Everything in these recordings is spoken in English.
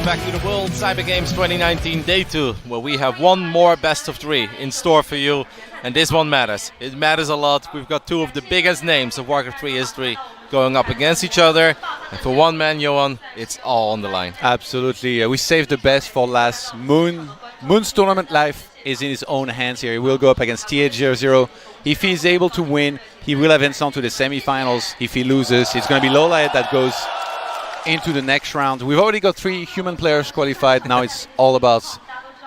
welcome back to the World Cyber Games 2019 Day 2, where we have one more best of 3 in store for you, and this one matters. It matters a lot. We've got two of the biggest names of Warcraft 3 history going up against each other, and for one man, Johan, it's all on the line. Absolutely. We saved the best for last. Moon's tournament life is in his own hands here. He will go up against TH000. If he's able to win, he will advance on to the semifinals. If he loses, it's going to be Lowlight that goes into the next round. We've already got 3 human players qualified. Now it's all about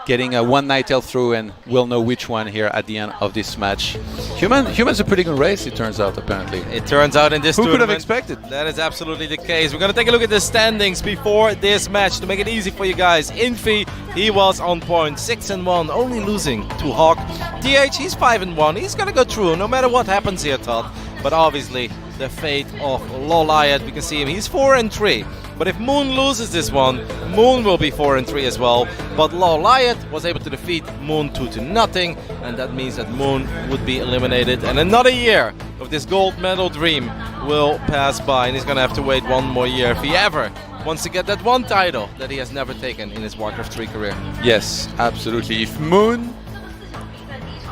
getting a one night tail through, and we'll know which one here at the end of this match. Human's a pretty good race, it turns out, apparently. It turns out in this tournament. Who could have expected? That is absolutely the case. We're going to take a look at the standings before this match to make it easy for you guys. Infi, he was on point, 6-1, only losing to Hawk. TH, he's 5-1. He's going to go through no matter what happens here, Todd. But obviously, the fate of Lowlight, we can see him, he's 4-3. But if Moon loses this one, Moon will be 4-3 as well. But Lowlight was able to defeat Moon 2-0, and that means that Moon would be eliminated. And another year of this gold medal dream will pass by, and he's going to have to wait one more year if he ever wants to get that one title that he has never taken in his Warcraft 3 career. Yes, absolutely.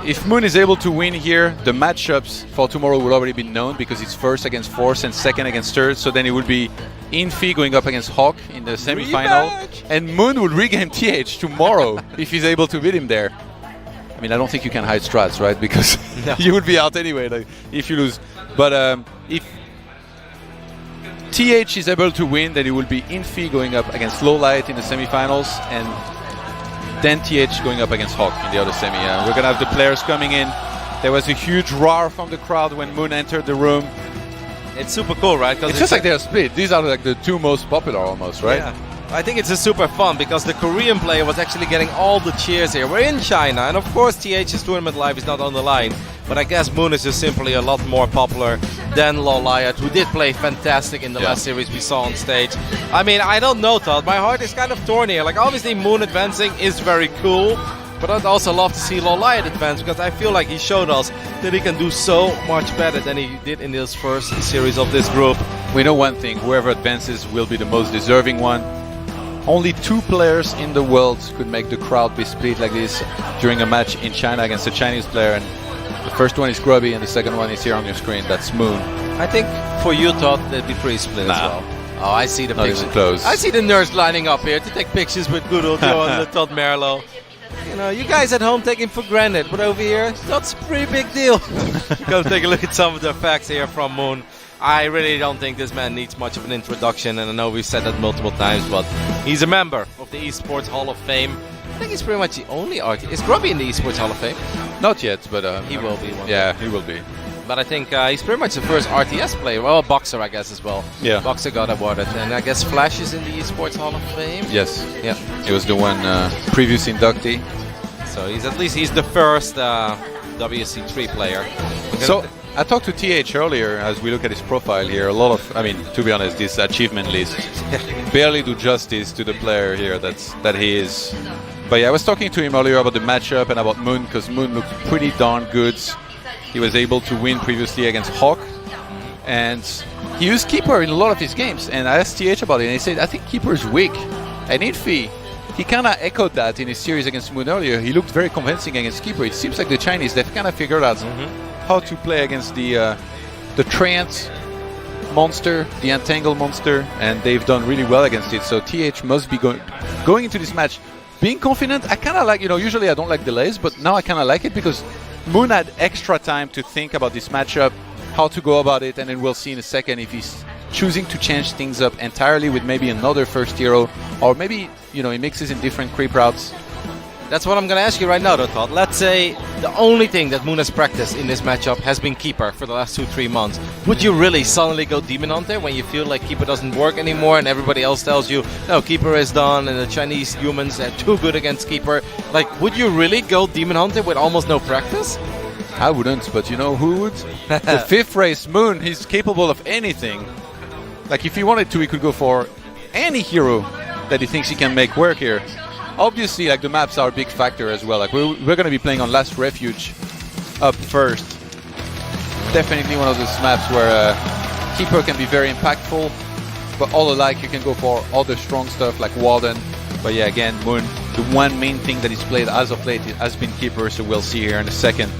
If Moon is able to win here, the matchups for tomorrow will already be known, because it's first against fourth and second against third. So then it would be Infi going up against Hawk in the semi-final. Rematch! And Moon will regain TH tomorrow if he's able to beat him there. I mean, I don't think you can hide strats, right? Because no. You would be out anyway, like, if you lose. But if TH is able to win, then it will be Infi going up against Lowlight in the semi-finals, and then TH going up against Hawk in the other semi. We're going to have the players coming in. There was a huge roar from the crowd when Moon entered the room. It's super cool, right? It's just like they're split. These are like the 2 most popular almost, right? Yeah. I think it's super fun because the Korean player was actually getting all the cheers here. We're in China, and of course TH's tournament life is not on the line. But I guess Moon is just simply a lot more popular than Lowlight, who did play fantastic in the last series we saw on stage. I mean, I don't know, Todd. My heart is kind of torn here. Like, obviously Moon advancing is very cool, but I'd also love to see Lowlight advance, because I feel like he showed us that he can do so much better than he did in his first series of this group. We know one thing: whoever advances will be the most deserving one. Only 2 players in the world could make the crowd be split like this during a match in China against a Chinese player, and the first one is Grubby and the second one is here on your screen. That's Moon. I think for you, Todd, they'd be pretty split as well. Oh, I see the pictures. Close. I see the nerds lining up here to take pictures with good old Johan and Todd Merlo. You know, you guys at home take him for granted, but over here, that's a pretty big deal. Go take a look at some of the facts here from Moon. I really don't think this man needs much of an introduction, and I know we've said that multiple times, but he's a member of the Esports Hall of Fame. I think he's pretty much the only artist. Is Grubby in the Esports Hall of Fame? Not yet, but he will be one. Yeah, he will be. But I think he's pretty much the first RTS player. Well, Boxer, I guess, as well. Yeah. Boxer got awarded. And I guess Flash is in the Esports Hall of Fame? Yes. Yeah. He was the one previous inductee. So he's the first WC3 player. So I talked to TH earlier as we look at his profile here. A lot of, I mean, to be honest, this achievement list barely do justice to the player here that he is. But yeah, I was talking to him earlier about the matchup and about Moon, because Moon looked pretty darn good. He was able to win previously against Hawk, and he used Keeper in a lot of his games. And I asked TH about it, and he said, I think Keeper is weak. And Infi, he kind of echoed that in his series against Moon earlier. He looked very convincing against Keeper. It seems like the Chinese, they've kind of figured out how to play against the Treant monster, the Entangle monster, and they've done really well against it. So TH must be going into this match being confident. I kind of like, usually I don't like delays, but now I kind of like it, because Moon had extra time to think about this matchup, how to go about it, and then we'll see in a second if he's choosing to change things up entirely with maybe another first hero, or maybe, he mixes in different creep routes. That's what I'm going to ask you right now, though, Todd. Let's say the only thing that Moon has practiced in this matchup has been Keeper for the last 2-3 months. Would you really suddenly go Demon Hunter when you feel like Keeper doesn't work anymore and everybody else tells you, no, Keeper is done and the Chinese humans are too good against Keeper? Like, would you really go Demon Hunter with almost no practice? I wouldn't, but you know who would? The 5th race Moon. He's capable of anything. Like, if he wanted to, he could go for any hero that he thinks he can make work here. Obviously, like, the maps are a big factor as well. Like, we're going to be playing on Last Refuge up first. Definitely one of those maps where Keeper can be very impactful, but all alike you can go for all the strong stuff like Warden, But yeah, again, Moon, the one main thing that he's played as of late has been Keeper, so we'll see here in a second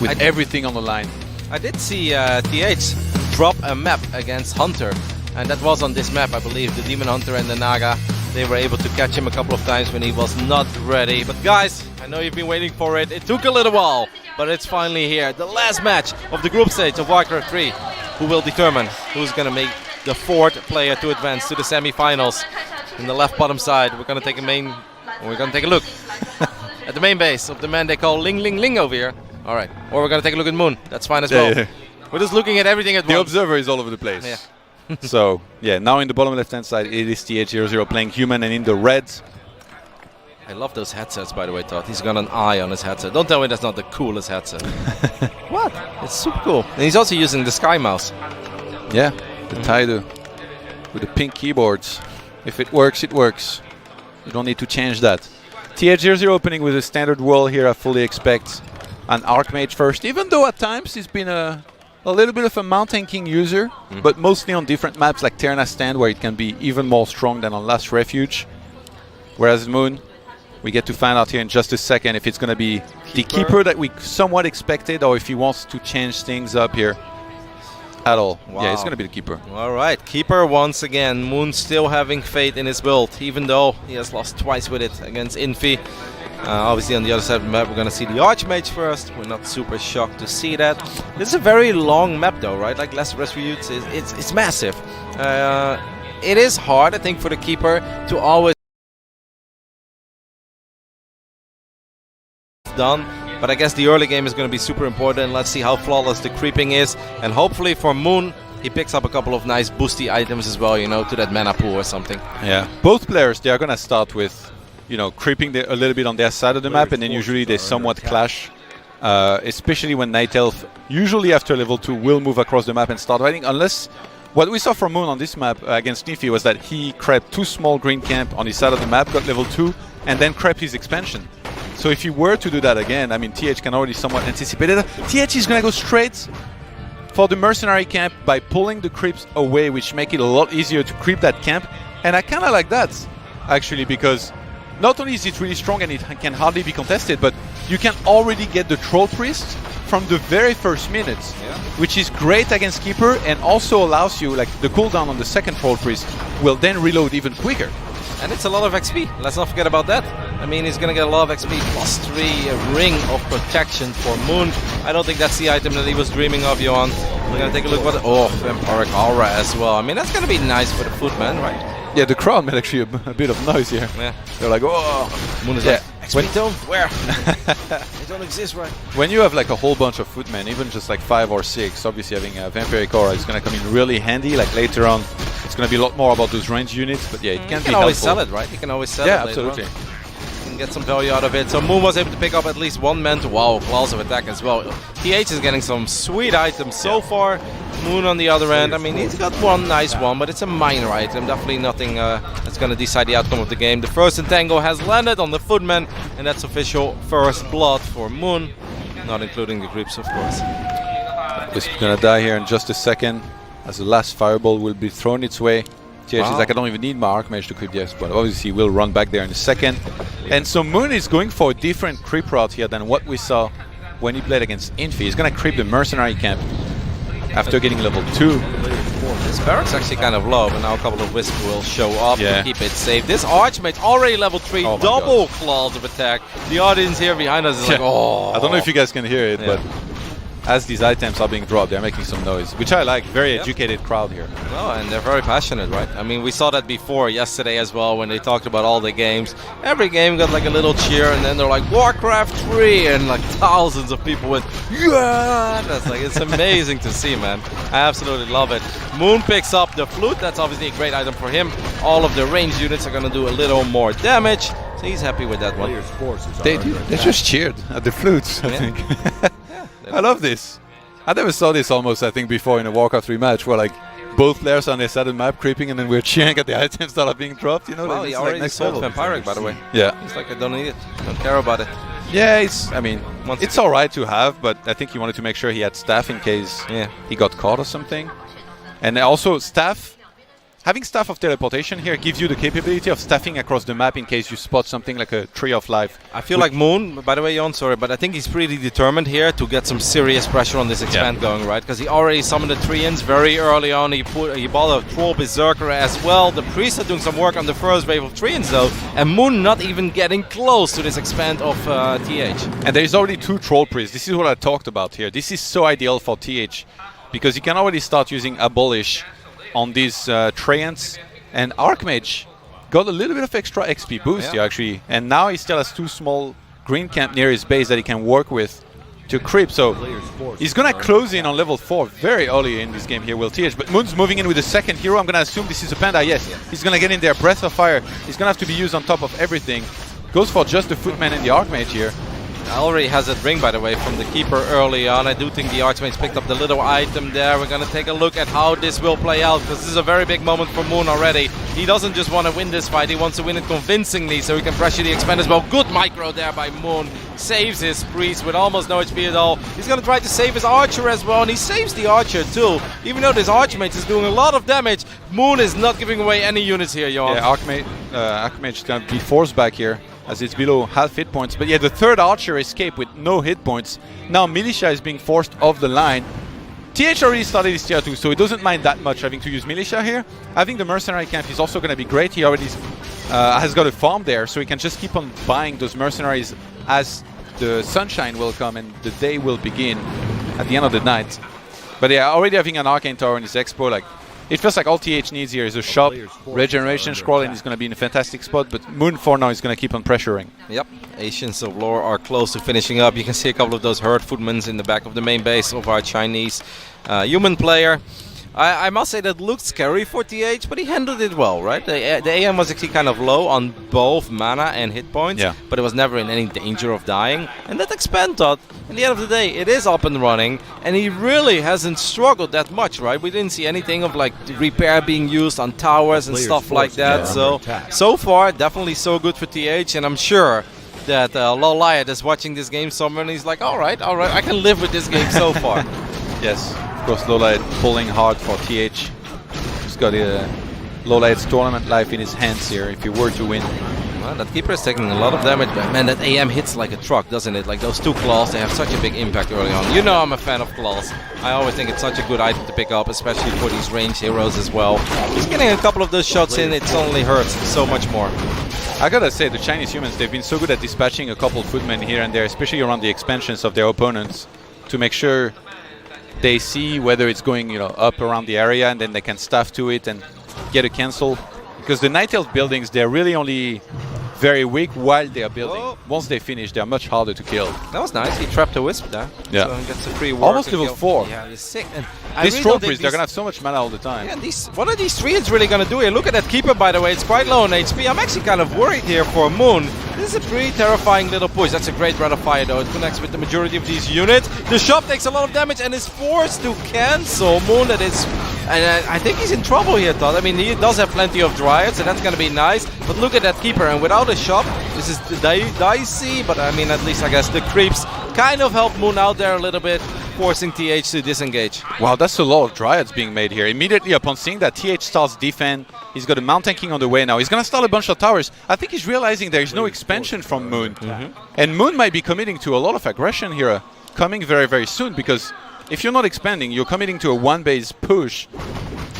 with everything on the line. I did see TH drop a map against Hunter, and that was on this map, I believe. The Demon Hunter and the Naga, they were able to catch him a couple of times when he was not ready. But guys, I know you've been waiting for it. It took a little while, but it's finally here. The last match of the group stage of Warcraft 3, who will determine who's going to make the 4th player to advance to the semi-finals. In the left bottom side, we're going to take a look at the main base of the man they call Ling Ling Ling over here. All right, or we're going to take a look at Moon. That's fine as well. Yeah. We're just looking at everything at once. The observer is all over the place. Yeah. So, yeah, now in the bottom left-hand side, it is TH000 playing human, and in the reds. I love those headsets, by the way, Todd. He's got an eye on his headset. Don't tell me that's not the coolest headset. What? It's super cool. And he's also using the Sky Mouse. Yeah, the Taidu with the pink keyboards. If it works, it works. You don't need to change that. TH000 opening with a standard wall here. I fully expect an Archmage first, even though at times he's been a little bit of a Mountain King user, but mostly on different maps like Terna Stand, where it can be even more strong than on Last Refuge. Whereas Moon, we get to find out here in just a second if it's going to be the Keeper that we somewhat expected, or if he wants to change things up here at all. Wow. Yeah, it's going to be the Keeper. All right, Keeper once again. Moon still having faith in his build, even though he has lost twice with it against Infi. Obviously, on the other side of the map, we're going to see the Archmage first. We're not super shocked to see that. This is a very long map, though, right? Like Last Refuge, it's massive. It is hard, I think, for the Keeper to always done. But I guess the early game is going to be super important. Let's see how flawless the creeping is. And hopefully for Moon, he picks up a couple of nice boosty items as well, you know, to that mana pool or something. Yeah. Both players, they are going to start with, you know, creeping a little bit on their side of the map, and then usually they somewhat clash. Especially when Night Elf, usually after level 2, will move across the map and start fighting. Unless, what we saw from Moon on this map against Nifi was that he crept 2 small green camp on his side of the map, got level 2, and then crept his expansion. So if you were to do that again, I mean, TH can already somewhat anticipate it. TH is going to go straight for the mercenary camp by pulling the creeps away, which make it a lot easier to creep that camp. And I kind of like that, actually, because not only is it really strong and it can hardly be contested, but you can already get the Troll Priest from the very first minutes, which is great against Keeper, and also allows you, like, the cooldown on the second Troll Priest will then reload even quicker. And it's a lot of XP. Let's not forget about that. I mean, he's going to get a lot of XP. +3, a ring of protection for Moon. I don't think that's the item that he was dreaming of, Xi'an. We're going to take a look at what... Oh, Vampiric Aura as well. I mean, that's going to be nice for the footman, right? Yeah, the crowd made actually a bit of noise here. Yeah. They're like, oh! Moon is like, XP don't? Where? They don't exist, right? When you have like a whole bunch of footmen, even just like 5 or 6, obviously having a Vampiric Aura is going to come in really handy. Like later on, it's going to be a lot more about those range units, but yeah, it can be helpful. You can always sell it, right? You can always sell it. Yeah, absolutely. You can get some value out of it. So Moon was able to pick up at least 1 man to wow, claws of attack as well. TH is getting some sweet items so far. Moon on the other end, I mean, he's got one nice one, but it's a minor item. Definitely nothing that's going to decide the outcome of the game. The first Entangle has landed on the footman, and that's official first blood for Moon, not including the creeps, of course. He's going to die here in just a second, as the last fireball will be thrown its way. TH is like, I don't even need my Archmage to creep yes, but obviously he will run back there in a second. And so Moon is going for a different creep route here than what we saw when he played against Infi. He's going to creep the mercenary camp after getting level 2. This barrack's actually kind of low, but now a couple of Wisp will show up to keep it safe. This Archmage already level 3, double claws of attack. The audience here behind us is like, oh. I don't know if you guys can hear it, but as these items are being dropped, they're making some noise, which I like. Very educated crowd here. Oh, and they're very passionate, right? I mean, we saw that before yesterday as well when they talked about all the games. Every game got like a little cheer, and then they're like, Warcraft 3, and like thousands of people went, yeah! That's like, it's amazing to see, man. I absolutely love it. Moon picks up the flute. That's obviously a great item for him. All of the ranged units are going to do a little more damage, so he's happy with that one. They just cheered at the flutes, I think. I love this. I never saw this almost, I think, before in a Warcraft 3 match where like both players on their side of the map creeping and then we're cheering at the items that are being dropped, you know? Well, he already sold Vampiric, by the way. Yeah. He's like, I don't need it. Don't care about it. Yeah, it's, I mean, it's alright to have, but I think he wanted to make sure he had staff in case he got caught or something. And also, staff having Staff of Teleportation here gives you the capability of staffing across the map in case you spot something like a Tree of Life. I feel like Moon, by the way, Jon, sorry, but I think he's pretty determined here to get some serious pressure on this expand going, right? Because he already summoned the Treants very early on. He bought a Troll Berserker as well. The Priests are doing some work on the first wave of Treants, though, and Moon not even getting close to this expand of TH. And there's already 2 Troll Priests. This is what I talked about here. This is so ideal for TH because you can already start using Abolish on these Treants, and Archmage got a little bit of extra XP boost here actually, and now he still has 2 small green camp near his base that he can work with to creep, so he's gonna close in on level 4 very early in this game here, will TH, but Moon's moving in with the second hero. I'm gonna assume this is a Panda, yes, he's gonna get in there, Breath of Fire, he's gonna have to be used on top of everything, goes for just the Footman and the Archmage here. Already has that ring, by the way, from the Keeper early on. I do think the Archmage picked up the little item there. We're going to take a look at how this will play out, because this is a very big moment for Moon already. He doesn't just want to win this fight, he wants to win it convincingly, so he can pressure the expand as well. Good micro there by Moon. Saves his Priest with almost no HP at all. He's going to try to save his Archer as well, and he saves the Archer too. Even though this Archmage is doing a lot of damage, Moon is not giving away any units here, Jon. Yeah, Archmage is going to be forced back here, as it's below half hit points. But yeah, the third Archer escaped with no hit points. Now Militia is being forced off the line. TH already started his tier 2, so he doesn't mind that much having to use Militia here. Having the Mercenary camp is also going to be great. He already has got a farm there, so he can just keep on buying those Mercenaries as the sunshine will come and the day will begin at the end of the night. But yeah, already having an Arcane Tower in his Expo, like, it feels like all TH needs here is a shop, regeneration scroll, and he's going to be in a fantastic spot, but Moon for now is going to keep on pressuring. Yep, Asians of Lore are close to finishing up. You can see a couple of those herd footmans in the back of the main base of our Chinese human player. I must say that looked scary for TH, but he handled it well, right? The AM was actually kind of low on both mana and hit points, but it was never in any danger of dying. And that expand thought, at the end of the day, it is up and running, and he really hasn't struggled that much, right? We didn't see anything of like repair being used on towers and stuff like that. So far, definitely so good for TH, and I'm sure that Loliot is watching this game somewhere, and he's like, all right, I can live with this game so far. Yes. Of course, Loliot pulling hard for TH. He's got Loliot's tournament life in his hands here if he were to win. Well, that Keeper is taking a lot of damage, but man, that AM hits like a truck, doesn't it? Like those 2 claws, they have such a big impact early on. You know I'm a fan of claws. I always think it's such a good item to pick up, especially for these ranged heroes as well. He's getting a couple of those shots in, it only hurts so much more. I gotta say, the Chinese humans, they've been so good at dispatching a couple footmen here and there, especially around the expansions of their opponents, to make sure they see whether it's going, you know, up around the area, and then they can staff to it and get a cancel. Because the Night Elf buildings, they're really only very weak while they are building. Once they finish, they're much harder to kill. That was nice. He trapped a Wisp there. Yeah. So he gets a free ward. Almost level 4. Yeah, he's sick. And these Troll Priests, they're going to have so much mana all the time. Yeah, what are these Treants really going to do here? Look at that Keeper, by the way. It's quite low on HP. I'm actually kind of worried here for Moon. This is a pretty terrifying little push. That's a great Breath of Fire, though. It connects with the majority of these units. The shop takes a lot of damage and is forced to cancel. Moon, that is... And I think he's in trouble here, Todd. I mean, he does have plenty of Dryads, and that's going to be nice. But look at that Keeper, and without a shop, this is dicey. But I mean, at least I guess the creeps kind of help Moon out there a little bit, forcing TH to disengage. Wow, that's a lot of Dryads being made here. Immediately upon seeing that, TH starts defend. He's got a Mountain King on the way now. He's going to start a bunch of towers. I think he's realizing there is no expansion from Moon. And Moon might be committing to a lot of aggression here, coming very, very soon, because if you're not expanding, you're committing to a one-base push,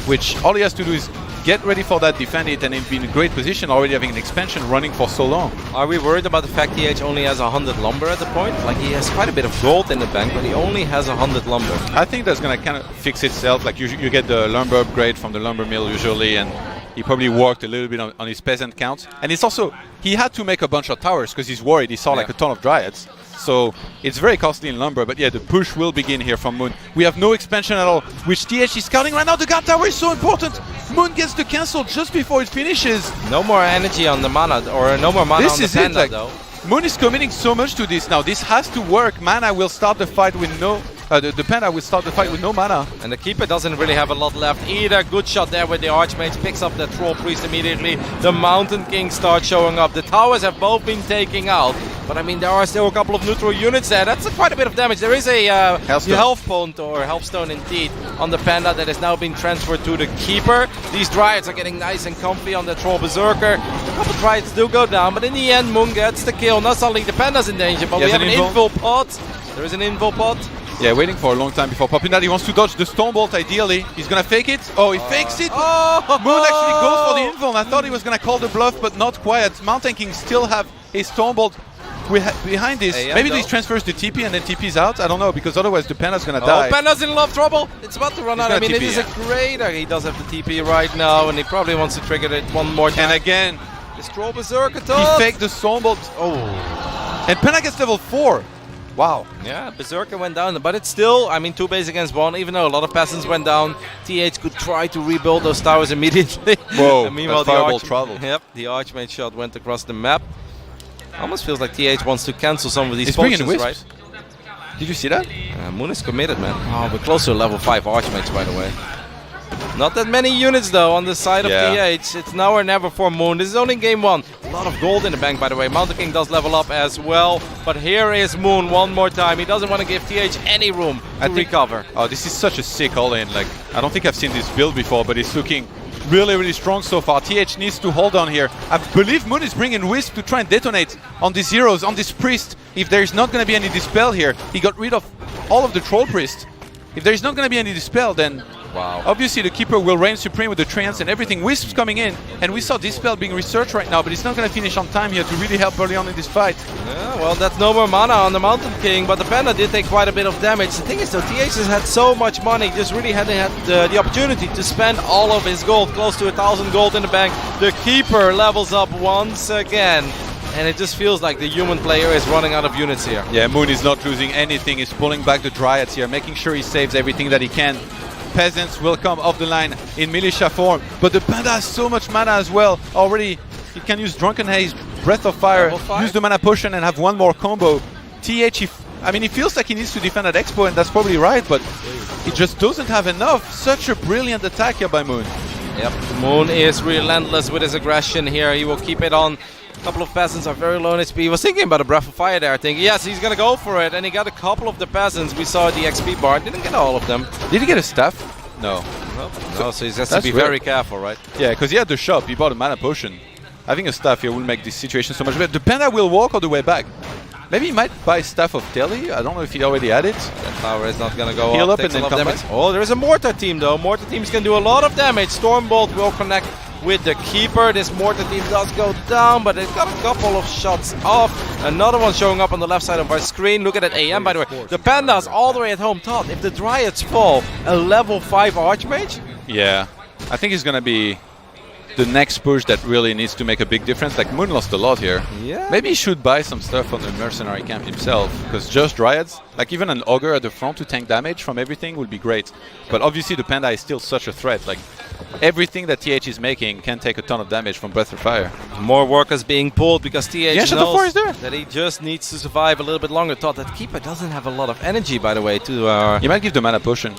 which all he has to do is get ready for that, defend it, and be in a great position, already having an expansion running for so long. Are we worried about the fact TH only has 100 lumber at the point? Like, he has quite a bit of gold in the bank, but he only has 100 lumber. I think that's going to kind of fix itself. Like, you get the lumber upgrade from the lumber mill usually, and he probably worked a little bit on his peasant count. And it's also, he had to make a bunch of towers because he's worried. He saw like a ton of Dryads. So it's very costly in lumber, but yeah, the push will begin here from Moon. We have no expansion at all, which TH is scouting right now. The guard tower is so important. Moon gets the cancel just before it finishes. No more energy on the mana, or no more mana on the Panda, like, though. Moon is committing so much to this now. This has to work. Mana will start the fight with no... the Panda will start the fight with no mana. And the Keeper doesn't really have a lot left either. Good shot there with the Archmage. Picks up the Troll Priest immediately. The Mountain King starts showing up. The towers have both been taken out. But I mean, there are still a couple of neutral units there. That's quite a bit of damage. There is a health point or health stone indeed on the Panda that is now being transferred to the Keeper. These Dryads are getting nice and comfy on the Troll Berserker. A couple Dryads do go down, but in the end, Moon gets the kill. Now suddenly the Panda's in danger, but we have an invul pod. There is an invul pod. Yeah, waiting for a long time before popping that. He wants to dodge the Stormbolt ideally. He's gonna fake it. Oh, he fakes it. Moon actually goes for the invul, and I thought he was gonna call the bluff, but not quite. Mountain King still have a Stormbolt behind this. Maybe this transfers the TP and then TP's out. I don't know, because otherwise the Panda's gonna die. Panda's in a lot of trouble. It's about to run out. I mean, it is a great. He does have the TP right now, and he probably wants to trigger it one more time. And again, the Troll Berserker. He faked the Stormbolt. Oh, and Panda gets level 4. Wow. Yeah, Berserker went down, but it's still, I mean, 2 base against 1, even though a lot of peasants went down. TH could try to rebuild those towers immediately. Whoa, and meanwhile, the Archmage shot went across the map. Almost feels like TH wants to cancel some of these He's potions, wisps. right? Did you see that? Moon is committed, man. Oh, we're close to a level 5 Archmage, by the way. Not that many units, though, on the side of TH. It's now or never for Moon. This is only game 1. A lot of gold in the bank, by the way. Mountain King does level up as well. But here is Moon one more time. He doesn't want to give TH any room to recover. Oh, this is such a sick all-in. Like, I don't think I've seen this build before, but it's looking really, really strong so far. TH needs to hold on here. I believe Moon is bringing Wisp to try and detonate on these heroes, on this Priest. If there's not going to be any Dispel here, he got rid of all of the Troll Priest. If there's not going to be any Dispel, then obviously the Keeper will reign supreme with the Treants and everything. Wisps coming in, and we saw Dispel being researched right now, but it's not going to finish on time here to really help early on in this fight. Yeah, well, that's no more mana on the Mountain King, but the Panda did take quite a bit of damage. The thing is, though, TH has had so much money, just really hadn't had the opportunity to spend all of his gold, close to 1,000 gold in the bank. The Keeper levels up once again. And it just feels like the human player is running out of units here. Yeah, Moon is not losing anything. He's pulling back the Dryads here, making sure he saves everything that he can. Peasants will come off the line in militia form. But the Panda has so much mana as well. Already, he can use Drunken Haze, Breath of Fire, use the mana potion and have one more combo. TH, I mean, he feels like he needs to defend at Expo, and that's probably right, but he just doesn't have enough. Such a brilliant attack here by Moon. Yep, Moon is relentless with his aggression here. He will keep it on. A couple of peasants are very low in HP. He was thinking about a Breath of Fire there, I think. Yes, he's going to go for it. And he got a couple of the peasants. We saw the XP bar. Didn't get all of them. Did he get a staff? No. No, so he has to be very careful, right? Yeah, because he had the shop. He bought a mana potion. Having a staff here will make this situation so much better. The Panda will walk all the way back. Maybe he might buy Staff of Telly. I don't know if he already had it. That tower is not going to go Heal up. up and then come back. Oh, there is a Mortar team, though. Mortar teams can do a lot of damage. Stormbolt will connect with the Keeper. This Mortar team does go down, but it got a couple of shots off. Another one showing up on the left side of our screen. Look at that AM, by the way. The Pandas all the way at home thought if the Dryads fall, a level 5 Archmage? Yeah, I think he's going to be the next push that really needs to make a big difference. Like, Moon lost a lot here. Yeah. Maybe he should buy some stuff on the mercenary camp himself, because just Dryads, like even an Ogre at the front to tank damage from everything would be great. But obviously the Panda is still such a threat. Like, everything that TH is making can take a ton of damage from Breath of Fire. More workers being pulled because TH knows there. that he just needs to survive a little bit longer. Thought that Keeper doesn't have a lot of energy, by the way, to... You might give the mana potion.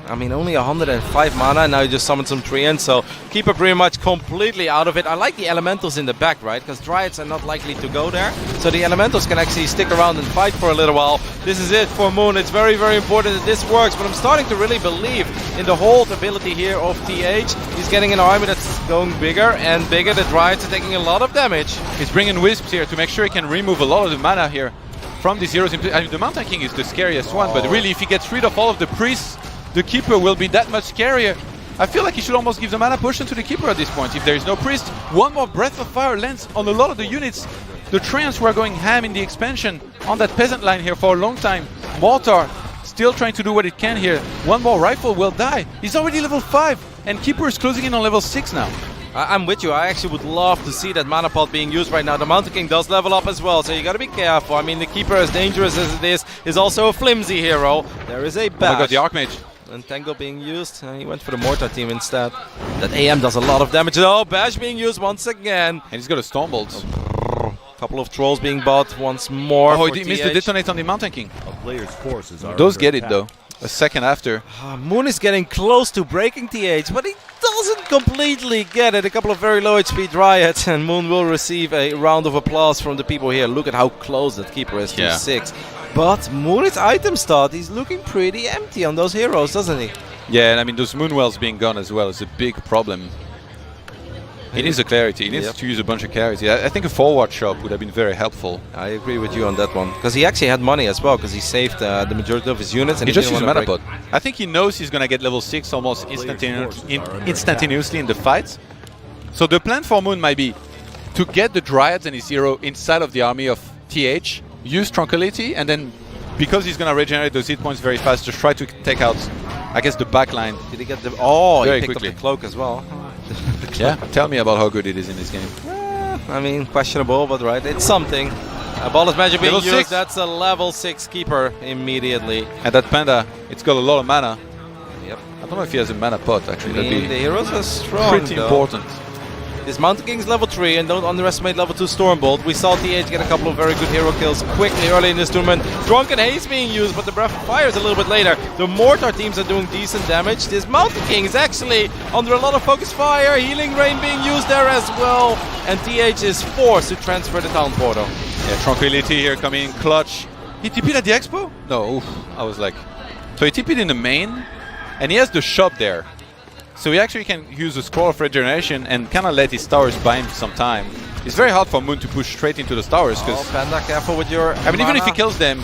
I mean, only 105 mana, now you just summon some Treants, so Keeper pretty much completely out of it. I like the Elementals in the back, right? Because Dryads are not likely to go there. So the Elementals can actually stick around and fight for a little while. This is it for Moon. It's very, very important that this works, but I'm starting to really believe in the hold ability here of TH. He's getting an army that's going bigger and bigger. The Dryads are taking a lot of damage. He's bringing Wisps here to make sure he can remove a lot of the mana here from these heroes. I mean, the Mountain King is the scariest one, but really if he gets rid of all of the priests, the Keeper will be that much scarier. I feel like he should almost give the mana potion to the Keeper at this point. If there is no priest, one more Breath of Fire lands on a lot of the units. The Treants were going ham in the expansion on that peasant line here for a long time. Mortar still trying to do what it can here. One more rifle will die. He's already level 5 and Keeper is closing in on level 6 now. I'm with you. I actually would love to see that mana pot being used right now. The Mountain King does level up as well, so you got to be careful. I mean, the Keeper, as dangerous as it is also a flimsy hero. There is a bash. Oh my god, the Archmage. And Tango being used. He went for the Mortar team instead. That AM does a lot of damage. Oh, bash being used once again. And he's got a Stormbolt. Couple of trolls being bought once more. Oh, he missed the detonate on the Mountain King. A player's forces are Those get it though. A second after. Moon is getting close to breaking TH, but he doesn't completely get it. A couple of very low HP Dryads, and Moon will receive a round of applause from the people here. Look at how close that keeper is to 6. But Moon's item start, he's looking pretty empty on those heroes, doesn't he? Yeah, and I mean, those Moonwells being gone as well is a big problem. He needs a clarity. He needs to use a bunch of clarity. I think a forward shop would have been very helpful. I agree with you on that one. Because he actually had money as well, because he saved the majority of his units. And he just used mana pot. I think he knows he's going to get level 6 almost instantaneously in the fight. So the plan for Moon might be to get the Dryads and his hero inside of the army of TH, use Tranquility, and then because he's going to regenerate those hit points very fast, just try to take out, I guess, the backline. Did he get the... Oh, very he picked quickly. up the cloak as well. Yeah, tell me about how good it is in this game. I mean, questionable, but right, it's something. A ball is magic being Level used. 6. That's a level 6 keeper immediately. And that Panda, it's got a lot of mana. Yep. I don't know if he has a mana pot, actually. I mean, That'd the be heroes are strong, pretty important. This Mountain King's level 3, and don't underestimate level 2 Stormbolt. We saw TH get a couple of very good hero kills quickly early in this tournament. Drunken Haze being used, but the Breath of Fire is a little bit later. The Mortar teams are doing decent damage. This Mountain King is actually under a lot of focus fire. Healing Rain being used there as well. And TH is forced to transfer the town portal. Yeah, Tranquility here coming in clutch. He TP'd at the expo? No, oof, I was like... So he TP'd in the main, and he has the shop there. So he actually can use a Scroll of Regeneration and kind of let his towers buy him some time. It's very hard for Moon to push straight into the towers because... Oh, Panda, careful with your I mean, even if he kills them,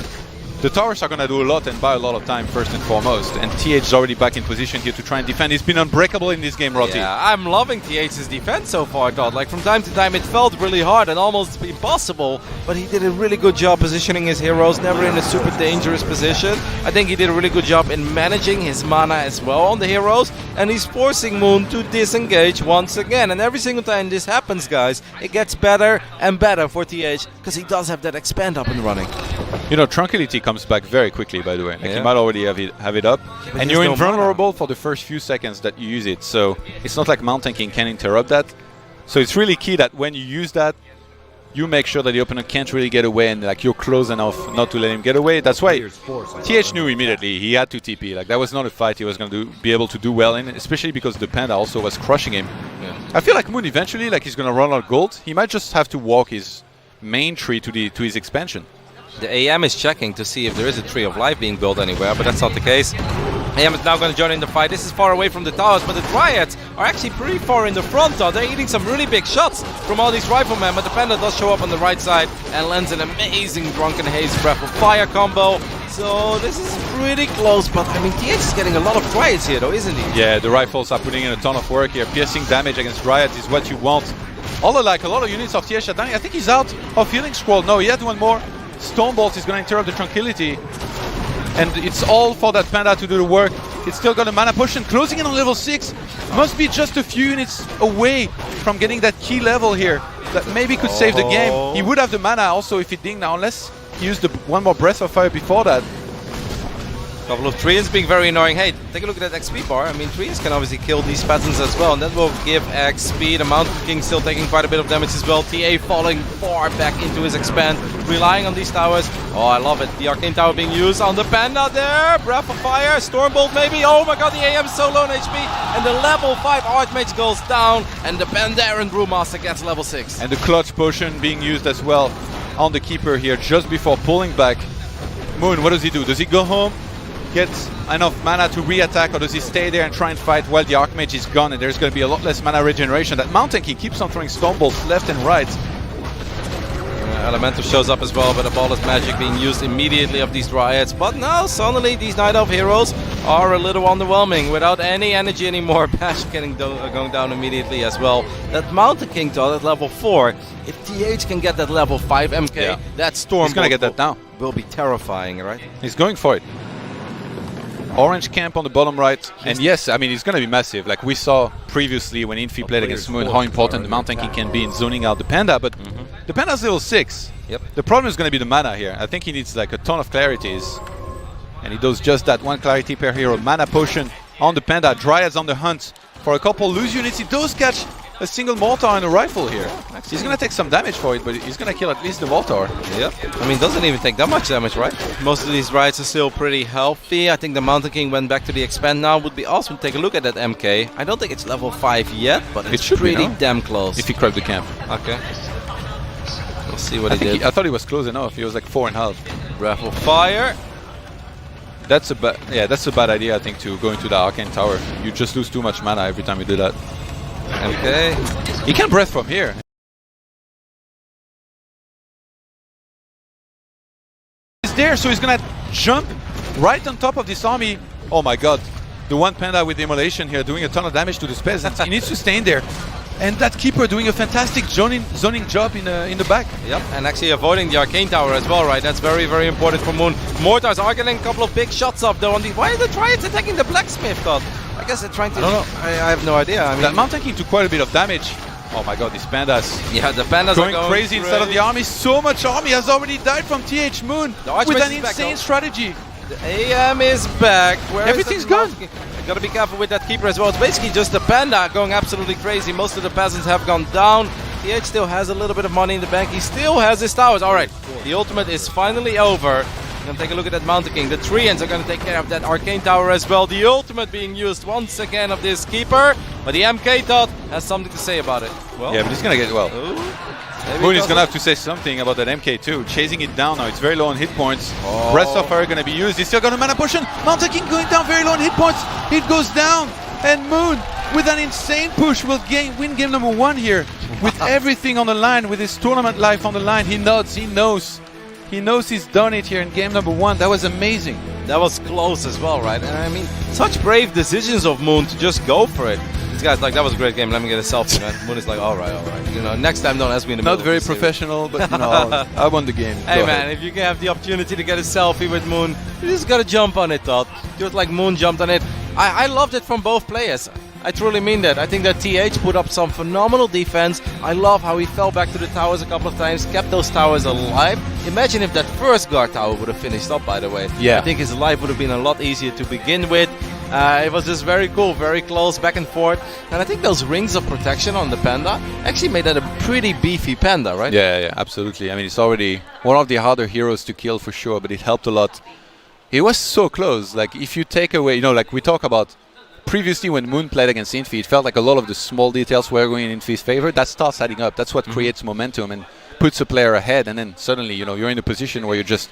the towers are going to do a lot and buy a lot of time first and foremost. And TH is already back in position here to try and defend. He's been unbreakable in this game, Rotti. Yeah, I'm loving TH's defense so far, Todd. Like, from time to time it felt really hard and almost impossible, but he did a really good job positioning his heroes, never in a super dangerous position. I think he did a really good job in managing his mana as well on the heroes, and he's forcing Moon to disengage once again. And every single time this happens, guys, it gets better and better for TH, because he does have that expand up and running. You know, Tranquility comes back very quickly, by the way. Like, you might already have it up. But And you're invulnerable for the first few seconds that you use it. So it's not like Mountain King can interrupt that. So it's really key that when you use that, you make sure that the opponent can't really get away and like you're close enough not to let him get away. That's why TH knew immediately he had to TP. Like, that was not a fight he was going to be able to do well in, especially because the Panda also was crushing him. Yeah. I feel like Moon eventually, like, he's going to run out of gold. He might just have to walk his main tree to his expansion. The AM is checking to see if there is a Tree of Life being built anywhere, but that's not the case. AM is now going to join in the fight. This is far away from the towers, but the Dryads are actually pretty far in the front, though. They're eating some really big shots from all these riflemen, but the Panda does show up on the right side and lands an amazing Drunken Haze Breath of Fire combo. So this is pretty close, but I mean, TH is getting a lot of Dryads here, though, isn't he? Yeah, the rifles are putting in a ton of work here. Piercing damage against Dryads is what you want. Although, like, a lot of units of TH are dying. I think he's out of Healing Scroll. No, he had one more. Stormbolt is going to interrupt the Tranquility. And it's all for that Panda to do the work. It's still got a mana potion. Closing in on level 6. Must be just a few units away from getting that key level here. That maybe could save the game. He would have the mana also if he didn't now, unless he used one more Breath of Fire before that. Couple of Treants being very annoying. Hey, take a look at that XP bar. I mean, Treants can obviously kill these patterns as well, and that will give XP. The Mountain King still taking quite a bit of damage as well. TA falling far back into his expand, relying on these towers. Oh, I love it. The Arcane Tower being used on the Panda there. Breath of Fire, Stormbolt maybe. Oh my god, the AM is so low on HP. And the level 5 Archmage goes down, and the Pandaren Brewmaster gets level 6. And the Clutch Potion being used as well on the Keeper here just before pulling back. Moon, what does he do? Does he go home? Get enough mana to re-attack, or does he stay there and try and fight while the Archmage is gone and there's going to be a lot less mana regeneration? That Mountain King keeps on throwing Stormbolts left and right. Elemental shows up as well, but a Ball is Magic being used immediately of these Dryads. But now, suddenly, these Night Elf heroes are a little underwhelming. Without any energy anymore, Bash going down immediately as well. That Mountain King, though, at level 4, if TH can get that level 5 MK, that Storm he's going to get that now. Will be terrifying, right? He's going for it. Orange camp on the bottom right, and yes, I mean, it's going to be massive. Like we saw previously when Infi played against Moon, how important the Mountain King can be in zoning out the Panda, but the Panda's level 6. Yep. The problem is going to be the mana here. I think he needs like a ton of clarities, and he does just that. One clarity per hero, mana potion on the Panda. Dryads on the hunt for a couple loose units. He does catch a single mortar and a rifle here. He's going to take some damage for it, but he's going to kill at least the mortar. Yep. I mean, doesn't even take that much damage, right? Most of these riots are still pretty healthy. I think the Mountain King went back to the expand now. Would be awesome to take a look at that MK. I don't think it's level 5 yet, but it's should be, pretty no? damn close. If he crept the camp. Okay. We'll see what he did. I thought he was close enough. He was like 4.5. Raffle fire. That's a bad idea, I think, to go into the Arcane Tower. You just lose too much mana every time you do that. Okay. He can breath from here. He's there, so he's gonna jump right on top of this army. Oh my god. The one panda with the immolation here doing a ton of damage to the peasants. He needs to stay in there. And that keeper doing a fantastic zoning job in the back. Yep, and actually avoiding the Arcane Tower as well, right? That's very, very important for Moon. Mortars are getting a couple of big shots off though on the... Why are the Triads attacking the Blacksmith god? I guess they're trying to... No. I have no idea. I mean, that Mountain King took quite a bit of damage. Oh my god, these pandas. Yeah, the pandas going are going crazy inside of the army. So much army has already died from TH000 with an insane strategy. The AM is back. Everything's gone. Gotta be careful with that keeper as well. It's basically just the panda going absolutely crazy. Most of the peasants have gone down. TH still has a little bit of money in the bank. He still has his towers. Alright, the ultimate is finally over. Gonna take a look at that Mountain King. The Treants are gonna take care of that Arcane Tower as well. The ultimate being used once again of this keeper. But the MK Tot has something to say about it. Well, yeah, but he's gonna get well. Moon is gonna have to say something about that MK2. Chasing it down now. It's very low on hit points. Breath of Fire gonna be used. He's still got a mana potion. Mountain King going down very low on hit points. It goes down. And Moon, with an insane push, will win game number 1 here. With everything on the line, with his tournament life on the line. He nods, he knows. He knows he's done it here in game number 1. That was amazing. That was close as well, right? And I mean, such brave decisions of Moon to just go for it. This guy's like, that was a great game, let me get a selfie, man. Moon is like, alright. You know, next time don't ask me in the middle. Not very professional, but you know, I won the game. Hey man, if you can have the opportunity to get a selfie with Moon, you just gotta jump on it, Todd. Just like Moon jumped on it. I loved it from both players. I truly mean that. I think that TH put up some phenomenal defense. I love how he fell back to the towers a couple of times, kept those towers alive. Imagine if that first guard tower would have finished up, by the way. Yeah. I think his life would have been a lot easier to begin with. It was just very cool, very close, back and forth. And I think those rings of protection on the panda actually made that a pretty beefy panda, right? Yeah, absolutely. I mean, it's already one of the harder heroes to kill for sure, but it helped a lot. It was so close. Like, if you take away, you know, like we talk about previously when Moon played against Infi, it felt like a lot of the small details were going in Infi's favor. That starts adding up. That's what creates momentum and puts a player ahead. And then suddenly, you know, you're in a position where you're just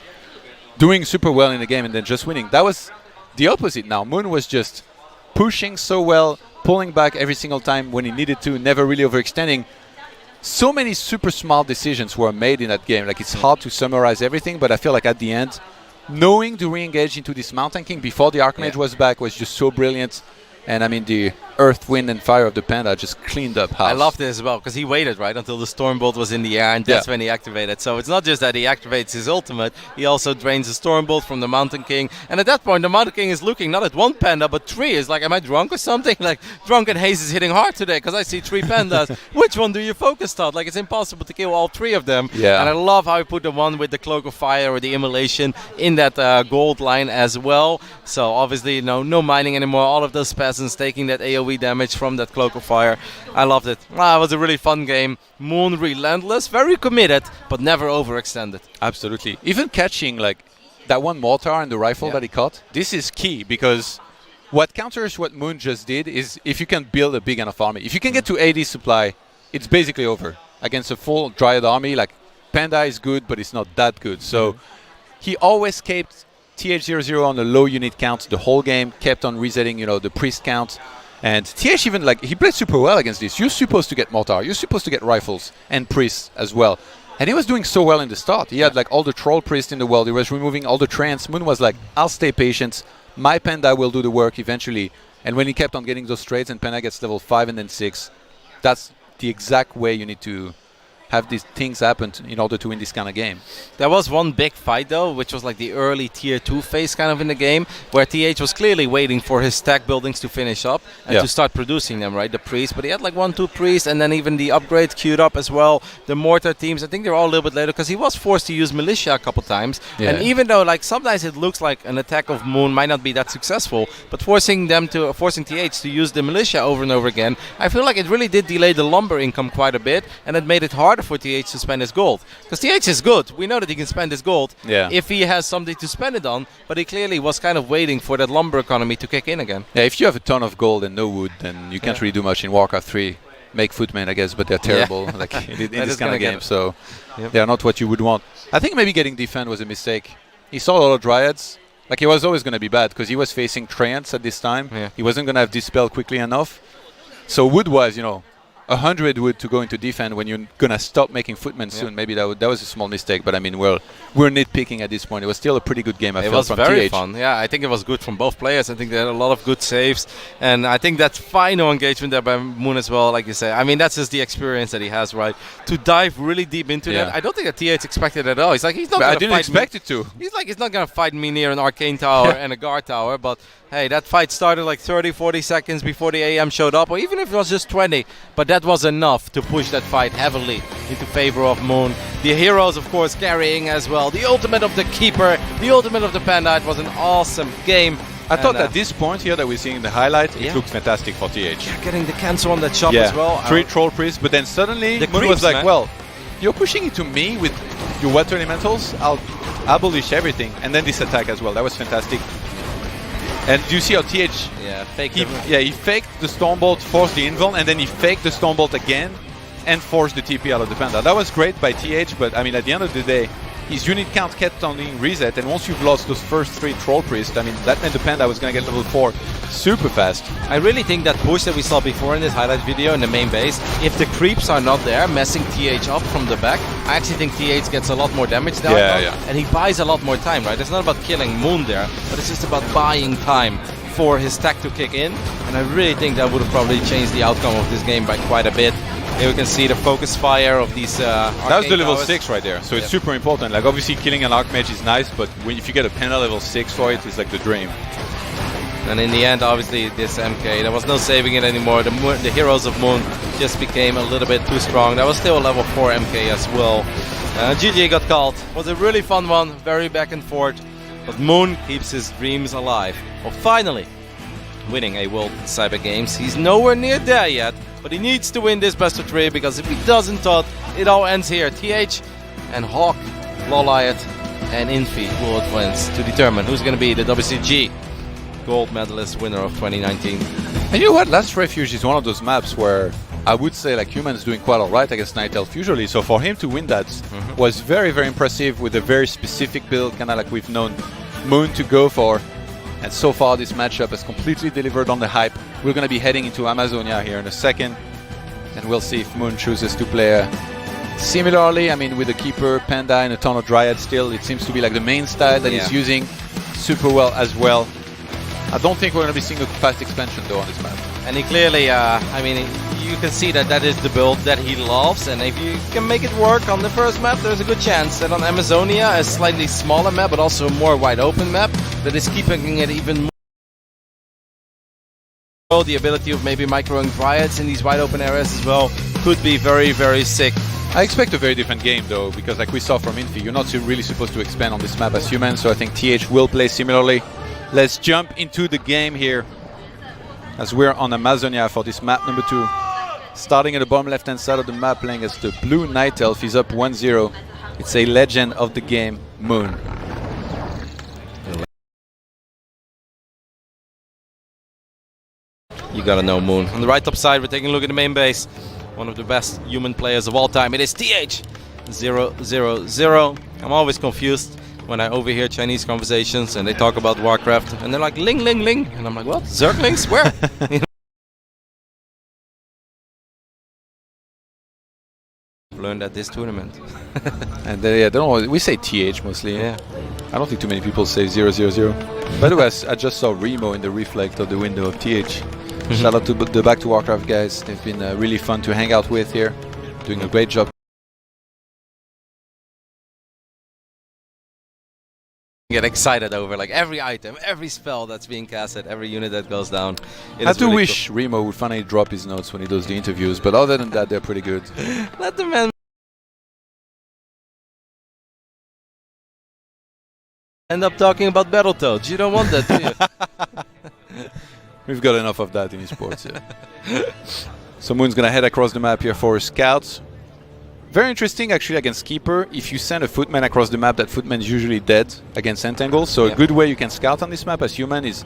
doing super well in the game and then just winning. That was the opposite now. Moon was just pushing so well, pulling back every single time when he needed to, never really overextending. So many super smart decisions were made in that game. Like, it's hard to summarize everything, but I feel like at the end, knowing to re-engage into this Mountain King before the Archmage was back was just so brilliant. And I mean, the Earth, Wind and Fire of the Panda just cleaned up house. I love this as well, because he waited, right, until the Stormbolt was in the air, and that's when he activated. So it's not just that he activates his ultimate, he also drains the Stormbolt from the Mountain King. And at that point, the Mountain King is looking not at one panda, but 3. It's like, am I drunk or something? Like, Drunken Haze is hitting hard today, because I see 3 pandas. Which one do you focus, Todd? Like, it's impossible to kill all 3 of them. Yeah. And I love how he put the one with the Cloak of Fire or the Immolation in that gold line as well. So obviously, no mining anymore. All of those peasants taking that AoE damage from that Cloak of Fire. I loved it. It was a really fun game. Moon relentless, very committed, but never overextended. Absolutely. Even catching like that one mortar and the rifle that he caught, this is key, because what counters what Moon just did is if you can build a big enough army. If you can get to AD supply, it's basically over. Against a full Dryad army, like Panda is good, but it's not that good. So he always kept TH000 on a low unit count the whole game, kept on resetting, you know, the priest count. And TH even, like, he played super well against this. You're supposed to get mortar, you're supposed to get rifles and priests as well. And he was doing so well in the start. He had like all the troll priests in the world, he was removing all the trance. Moon was like, I'll stay patient, my Panda will do the work eventually. And when he kept on getting those trades and Panda gets level 5 and then 6, that's the exact way you need to have these things happen in order to win this kind of game. There was one big fight though, which was like the early tier 2 phase kind of in the game, where TH was clearly waiting for his stack buildings to finish up and to start producing them, right? The priests, but he had like 1-2 priests, and then even the upgrades queued up as well. The mortar teams, I think they're all a little bit later, because he was forced to use militia a couple times. And even though like sometimes it looks like an attack of Moon might not be that successful, but forcing TH to use the militia over and over again, I feel like it really did delay the lumber income quite a bit, and it made it harder for TH to spend his gold. Because TH is good. We know that he can spend his gold if he has something to spend it on, but he clearly was kind of waiting for that lumber economy to kick in again. Yeah, if you have a ton of gold and no wood, then you can't really do much in Warcraft 3. Make footmen, I guess, but they're terrible like in this kind of game, so they are not what you would want. I think maybe getting defend was a mistake. He saw a lot of dryads. Like, he was always going to be bad because he was facing treants at this time. He wasn't going to have dispel quickly enough. So wood-wise, you know, 100 wood to go into defend when you're going to stop making footmen soon. Maybe that was a small mistake, but I mean, we're nitpicking at this point. It was still a pretty good game, I felt, was from very TH. fun. Yeah, I think it was good from both players. I think they had a lot of good saves, and I think that final engagement there by Moon as well, like you say, I mean, that's just the experience that he has, right? To dive really deep into that. I don't think that TH expected it at all. He's like, he's not going to fight I didn't expect it to. He's like, he's not going to fight me near an arcane tower and a guard tower, but hey, that fight started like 30-40 seconds before the AM showed up, or even if it was just 20, but that was enough to push that fight heavily into favor of Moon. The heroes, of course, carrying as well. The ultimate of the Keeper, the ultimate of the Panda. It was an awesome game. I thought at this point here that we're seeing the highlight, it looked fantastic for TH. Yeah, getting the cancel on that shop as well. 3 troll priests, but then suddenly the Moon was like, well, you're pushing into me with your water elementals, I'll abolish everything. And then this attack as well, that was fantastic. And do you see how TH he faked the Stormbolt, forced the invuln, and then he faked the Stormbolt again and forced the TP out of the Panda. That was great by TH, but I mean, at the end of the day, his unit count kept on being reset, and once you've lost those first 3 Troll Priests, I mean, that meant the Panda was going to get level 4 super fast. I really think that push that we saw before in this highlight video in the main base, if the creeps are not there, messing TH up from the back, I actually think TH gets a lot more damage down, and he buys a lot more time, right? It's not about killing Moon there, but it's just about buying time for his stack to kick in, and I really think that would have probably changed the outcome of this game by quite a bit. Here we can see the focus fire of these that was the level towers. 6 right there, so it's super important. Like, obviously killing an Archmage is nice, but if you get a Panda level 6 for it, it's like the dream. And in the end, obviously, this MK, there was no saving it anymore. The Heroes of Moon just became a little bit too strong. That was still a level 4 MK as well. GG got called. Was a really fun one, very back and forth. But Moon keeps his dreams alive of finally winning a World Cyber Games. He's nowhere near there yet, but he needs to win this best of 3, because if he doesn't, it all ends here. TH and Hawk, Loliot and Infi will advance to determine who's going to be the WCG gold medalist winner of 2019. And you know what? Last Refuge is one of those maps where I would say like humans doing quite alright against Night Elf usually, so for him to win that was very, very impressive with a very specific build, kind of like we've known Moon to go for. And so far this matchup has completely delivered on the hype. We're going to be heading into Amazonia here in a second, and we'll see if Moon chooses to play similarly. I mean, with the Keeper, Panda and a ton of Dryad still, it seems to be like the main style that he's using super well as well. I don't think we're going to be seeing a fast expansion though on this map. And he clearly, I mean, you can see that is the build that he loves, and if you can make it work on the first map, there's a good chance that on Amazonia, a slightly smaller map, but also a more wide open map, that is keeping it even more. The ability of maybe microing Dryads in these wide open areas as well could be very, very sick. I expect a very different game though, because like we saw from Infi, you're not really supposed to expand on this map as humans, so I think TH will play similarly. Let's jump into the game here as we're on Amazonia for this map number 2. Starting at the bottom left hand side of the map, playing as the blue Night Elf. He's up 1-0. It's a legend of the game, Moon. You gotta know Moon. On the right top side, we're taking a look at the main base. One of the best human players of all time. It is TH000. I'm always confused when I overhear Chinese conversations and they talk about Warcraft, and they're like Ling Ling Ling, and I'm like, what? Zerglings? Where? Learned at this tournament. And I don't know, we say TH mostly. Yeah. I don't think too many people say 000. By the way, I just saw Remo in the reflect of the window of TH. Shout out to the Back to Warcraft guys. They've been really fun to hang out with here. Doing a great job. get excited over like every item, every spell that's being casted, every unit that goes down. I do wish Remo would finally drop his notes when he does the interviews, but other than that, they're pretty good. Let the man end up talking about Battletoads. You don't want that, do you? We've got enough of that in esports. Yeah. So Moon's gonna head across the map here for scouts. Very interesting actually against Keeper. If you send a footman across the map, that footman is usually dead against Entangle. So a good way you can scout on this map as human is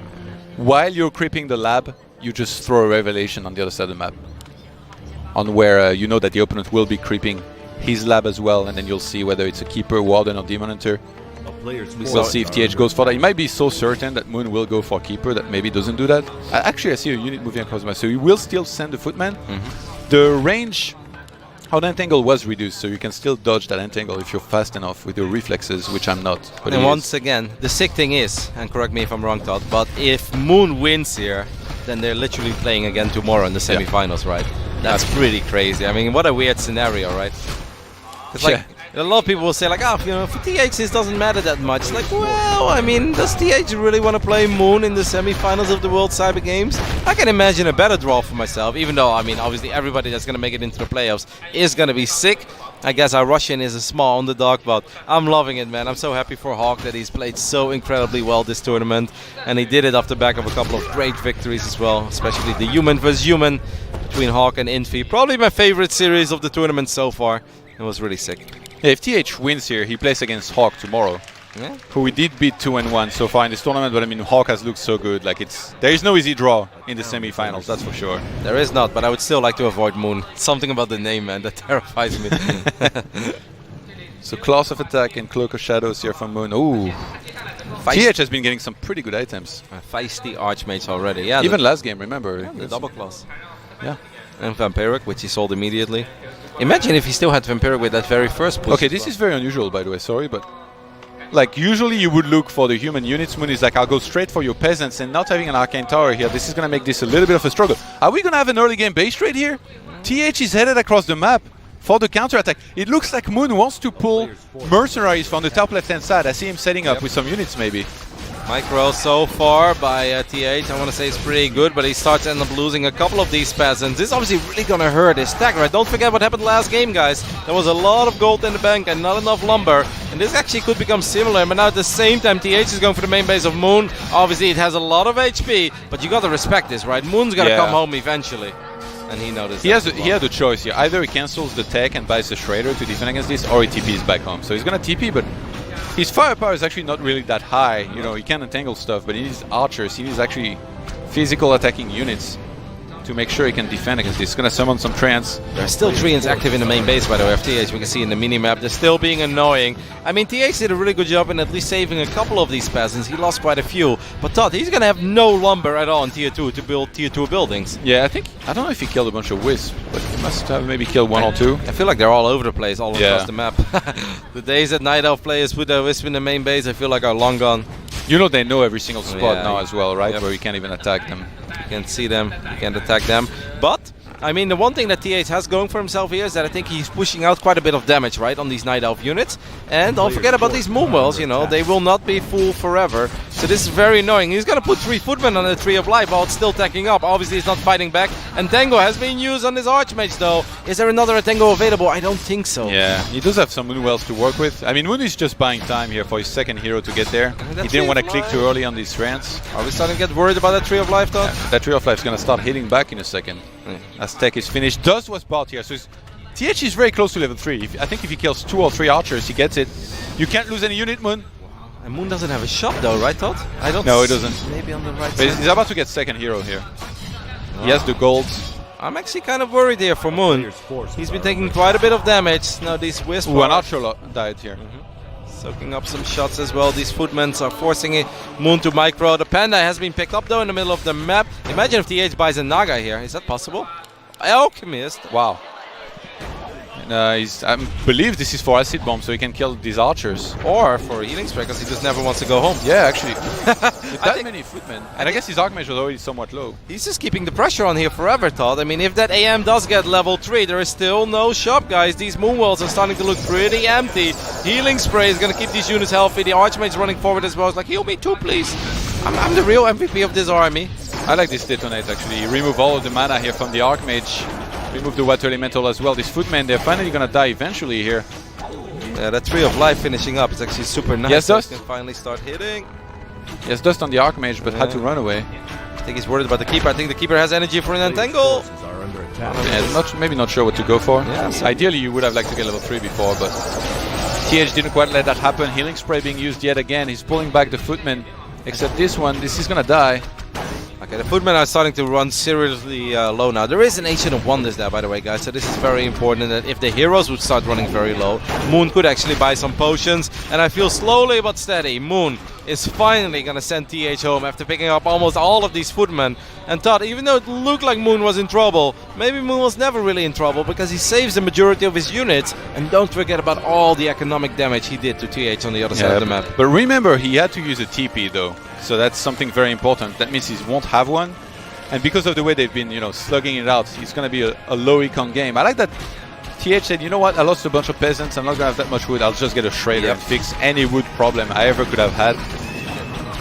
while you're creeping the lab, you just throw a revelation on the other side of the map. On where you know that the opponent will be creeping his lab as well, and then you'll see whether it's a Keeper, Warden or Demon Hunter. We'll see if TH goes for that. He might be so certain that Moon will go for Keeper that maybe doesn't do that. Actually, I see a unit moving across the map, so he will still send the footman. The range on Entangle was reduced, so you can still dodge that Entangle if you're fast enough with your reflexes, which I'm not. But and once again, the sick thing is, and correct me if I'm wrong, Todd, but if Moon wins here, then they're literally playing again tomorrow in the semifinals, right? That's pretty crazy. I mean, what a weird scenario, right? It's like, a lot of people will say like, oh, you know, for TH this doesn't matter that much. Like, well, I mean, does TH really want to play Moon in the semi-finals of the World Cyber Games? I can imagine a better draw for myself, even though, I mean, obviously everybody that's going to make it into the playoffs is going to be sick. I guess our Russian is a small underdog, but I'm loving it, man. I'm so happy for Hawk that he's played so incredibly well this tournament, and he did it off the back of a couple of great victories as well, especially the human versus human between Hawk and Infi. Probably my favorite series of the tournament so far. It was really sick. Yeah, if TH wins here, he plays against Hawk tomorrow, who we did beat 2-1 so far in this tournament. But I mean, Hawk has looked so good. Like there is no easy draw in the semi-finals, that's for sure. There is not, but I would still like to avoid Moon. Something about the name, man, that terrifies me. So Claws of Attack and Cloak of Shadows here from Moon. Ooh, TH has been getting some pretty good items. Feisty Archmage already. Yeah. Even last game, remember? Yeah, the double claws. Yeah. And Vampiric, which he sold immediately. Imagine if he still had Vampiric with that very first push. Okay, this is very unusual, by the way, sorry, but like usually you would look for the human units. Moon is like, I'll go straight for your peasants, and not having an Arcane Tower here, this is going to make this a little bit of a struggle. Are we going to have an early game base trade here? TH is headed across the map for the counter-attack. It looks like Moon wants to pull mercenaries from the top left-hand side. I see him setting up with some units maybe. Micro so far by TH, I want to say it's pretty good, but he starts to end up losing a couple of these peasants. This is obviously really going to hurt his stack, right? Don't forget what happened last game, guys. There was a lot of gold in the bank and not enough lumber, and this actually could become similar, but now at the same time TH is going for the main base of Moon. Obviously it has a lot of HP, but you got to respect this, right? Moon's got to come home eventually. And he noticed he had a choice here. Either he cancels the tech and buys the Shredder to defend against this, or he TPs back home. So he's going to TP, but his firepower is actually not really that high. You know, he can entangle stuff, but he needs archers. He needs actually physical attacking units to make sure he can defend against this. He's going to summon some Treants. There are still Treants active in the main base, by the way, of TH. We can see in the minimap. They're still being annoying. I mean, TH did a really good job in at least saving a couple of these peasants. He lost quite a few. But Todd, he's going to have no lumber at all in Tier 2 to build Tier 2 buildings. Yeah, I don't know if he killed a bunch of Wisps, but he must have maybe killed one or two. I feel like they're all over the place, all across the map. The days that Night Elf players put their Wisp in the main base, I feel like are long gone. You know they know every single spot now as well, right? Where you can't even attack them. You can't see them, you can't attack them. But, I mean, the one thing that TH has going for himself here is that I think he's pushing out quite a bit of damage, right, on these Night Elf units. And don't forget about these Moonwells, you know, they will not be full forever. So this is very annoying. He's going to put 3 Footmen on the Tree of Life while it's still tacking up. Obviously, he's not fighting back. And Tango has been used on this Archmage, though. Is there another Tango available? I don't think so. Yeah, he does have some Moonwells to work with. I mean, Moon is just buying time here for his second hero to get there. He didn't want to click too early on these Treants. Are we starting to get worried about that Tree of Life, though? Yeah, that Tree of Life is going to start hitting back in a second. As tech is finished. Does was bought here. So TH is very close to level 3. I think if he kills 2 or 3 archers, he gets it. You can't lose any unit, Moon. And Moon doesn't have a shot though, right, Todd? I don't. No, he doesn't. Maybe on the right but side. He's about to get second hero here. He has the gold. I'm actually kind of worried here for Moon. He's been taking quite a bit of damage. Now these Wisps. Ooh, an archer died here. Soaking up some shots as well. These Footmen are forcing Moon to micro. The Panda has been picked up though in the middle of the map. Imagine if TH buys a Naga here. Is that possible? Alchemist. Wow. I believe this is for acid bomb, so he can kill these archers. Or for healing spray, because he just never wants to go home. Yeah, actually. With that many footmen. And I guess his Archmage was already somewhat low. He's just keeping the pressure on here forever, Todd. I mean, if that AM does get level 3, there is still no shop, guys. These Moonwells are starting to look pretty empty. Healing spray is going to keep these units healthy. The Archmage's running forward as well. It's like, heal me too, please. I'm the real MVP of this army. I like this detonate, actually. You remove all of the mana here from the Archmage. Remove the Water Elemental as well. These footmen, they're finally going to die eventually here. Yeah, that Tree of Life finishing up is actually super nice. Yes, Dust. He can finally start hitting. Yes, Dust on the Archmage, but had to run away. I think he's worried about the Keeper. I think the Keeper has energy for an Entangle. Yeah, maybe not sure what to go for. Yeah, so ideally, you would have liked to get level 3 before, but TH didn't quite let that happen. Healing Spray being used yet again. He's pulling back the footmen, except this one. This is going to die. Okay, the footmen are starting to run seriously low now. There is an Ancient of Wonders there, by the way, guys, so this is very important that if the heroes would start running very low, Moon could actually buy some potions, and I feel slowly but steady, Moon is finally going to send TH home after picking up almost all of these footmen. And Todd, even though it looked like Moon was in trouble, maybe Moon was never really in trouble because he saves the majority of his units, and don't forget about all the economic damage he did to TH on the other side of the map. But remember, he had to use a TP though. So that's something very important. That means he won't have one. And because of the way they've been, slugging it out, it's going to be a low econ game. I like that TH said, you know what, I lost a bunch of peasants, I'm not going to have that much wood, I'll just get a Shredder and fix any wood problem I ever could have had.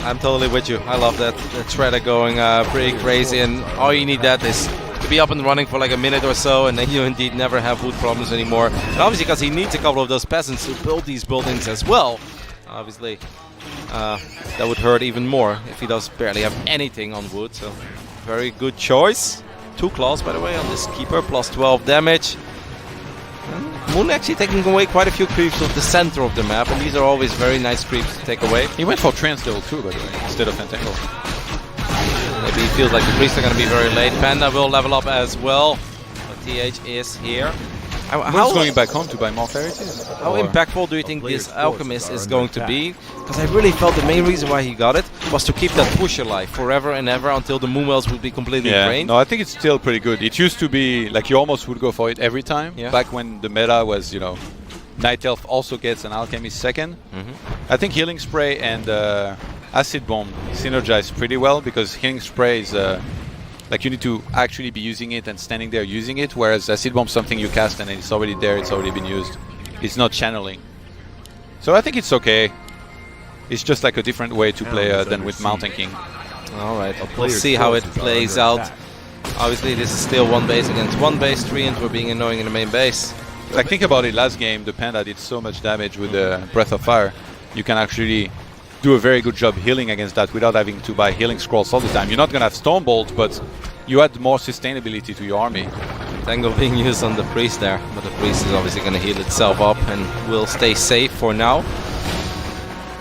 I'm totally with you. I love that Shredder going pretty crazy, and all you need that is to be up and running for like a minute or so, and then you indeed never have wood problems anymore. And obviously because he needs a couple of those peasants to build these buildings as well, obviously. That would hurt even more if he does barely have anything on wood. So very good choice. 2 claws, by the way, on this Keeper, plus 12 damage. Moon actually taking away quite a few creeps of the center of the map, and these are always very nice creeps to take away. He went for Trance level 2, by the way, instead of Entangle. Maybe he feels like the priests are going to be very late. Panda will level up as well, but TH is here. Moon's going back home to buy more clarity? How impactful do you think this Alchemist is going to be? Because I really felt the main reason why he got it was to keep that push alive forever and ever until the Moonwells would be completely drained. No, I think it's still pretty good. It used to be like you almost would go for it every time. Back when the meta was, Night Elf also gets an Alchemist second. I think Healing Spray and Acid Bomb synergize pretty well because Healing Spray is like you need to actually be using it and standing there using it, whereas Acid Bomb is something you cast and it's already there, it's already been used. It's not channeling. So I think it's okay. It's just like a different way to play than with Mountain King. Alright, we'll see how it plays out. Obviously this is still 1 base against 1 base, Treants were being annoying in the main base. Like think about it, last game the Panda did so much damage with the Breath of Fire. You can actually do a very good job healing against that without having to buy healing scrolls all the time. You're not going to have Stormbolt, but you add more sustainability to your army. Tango being used on the priest there, but the priest is obviously going to heal itself up and will stay safe for now.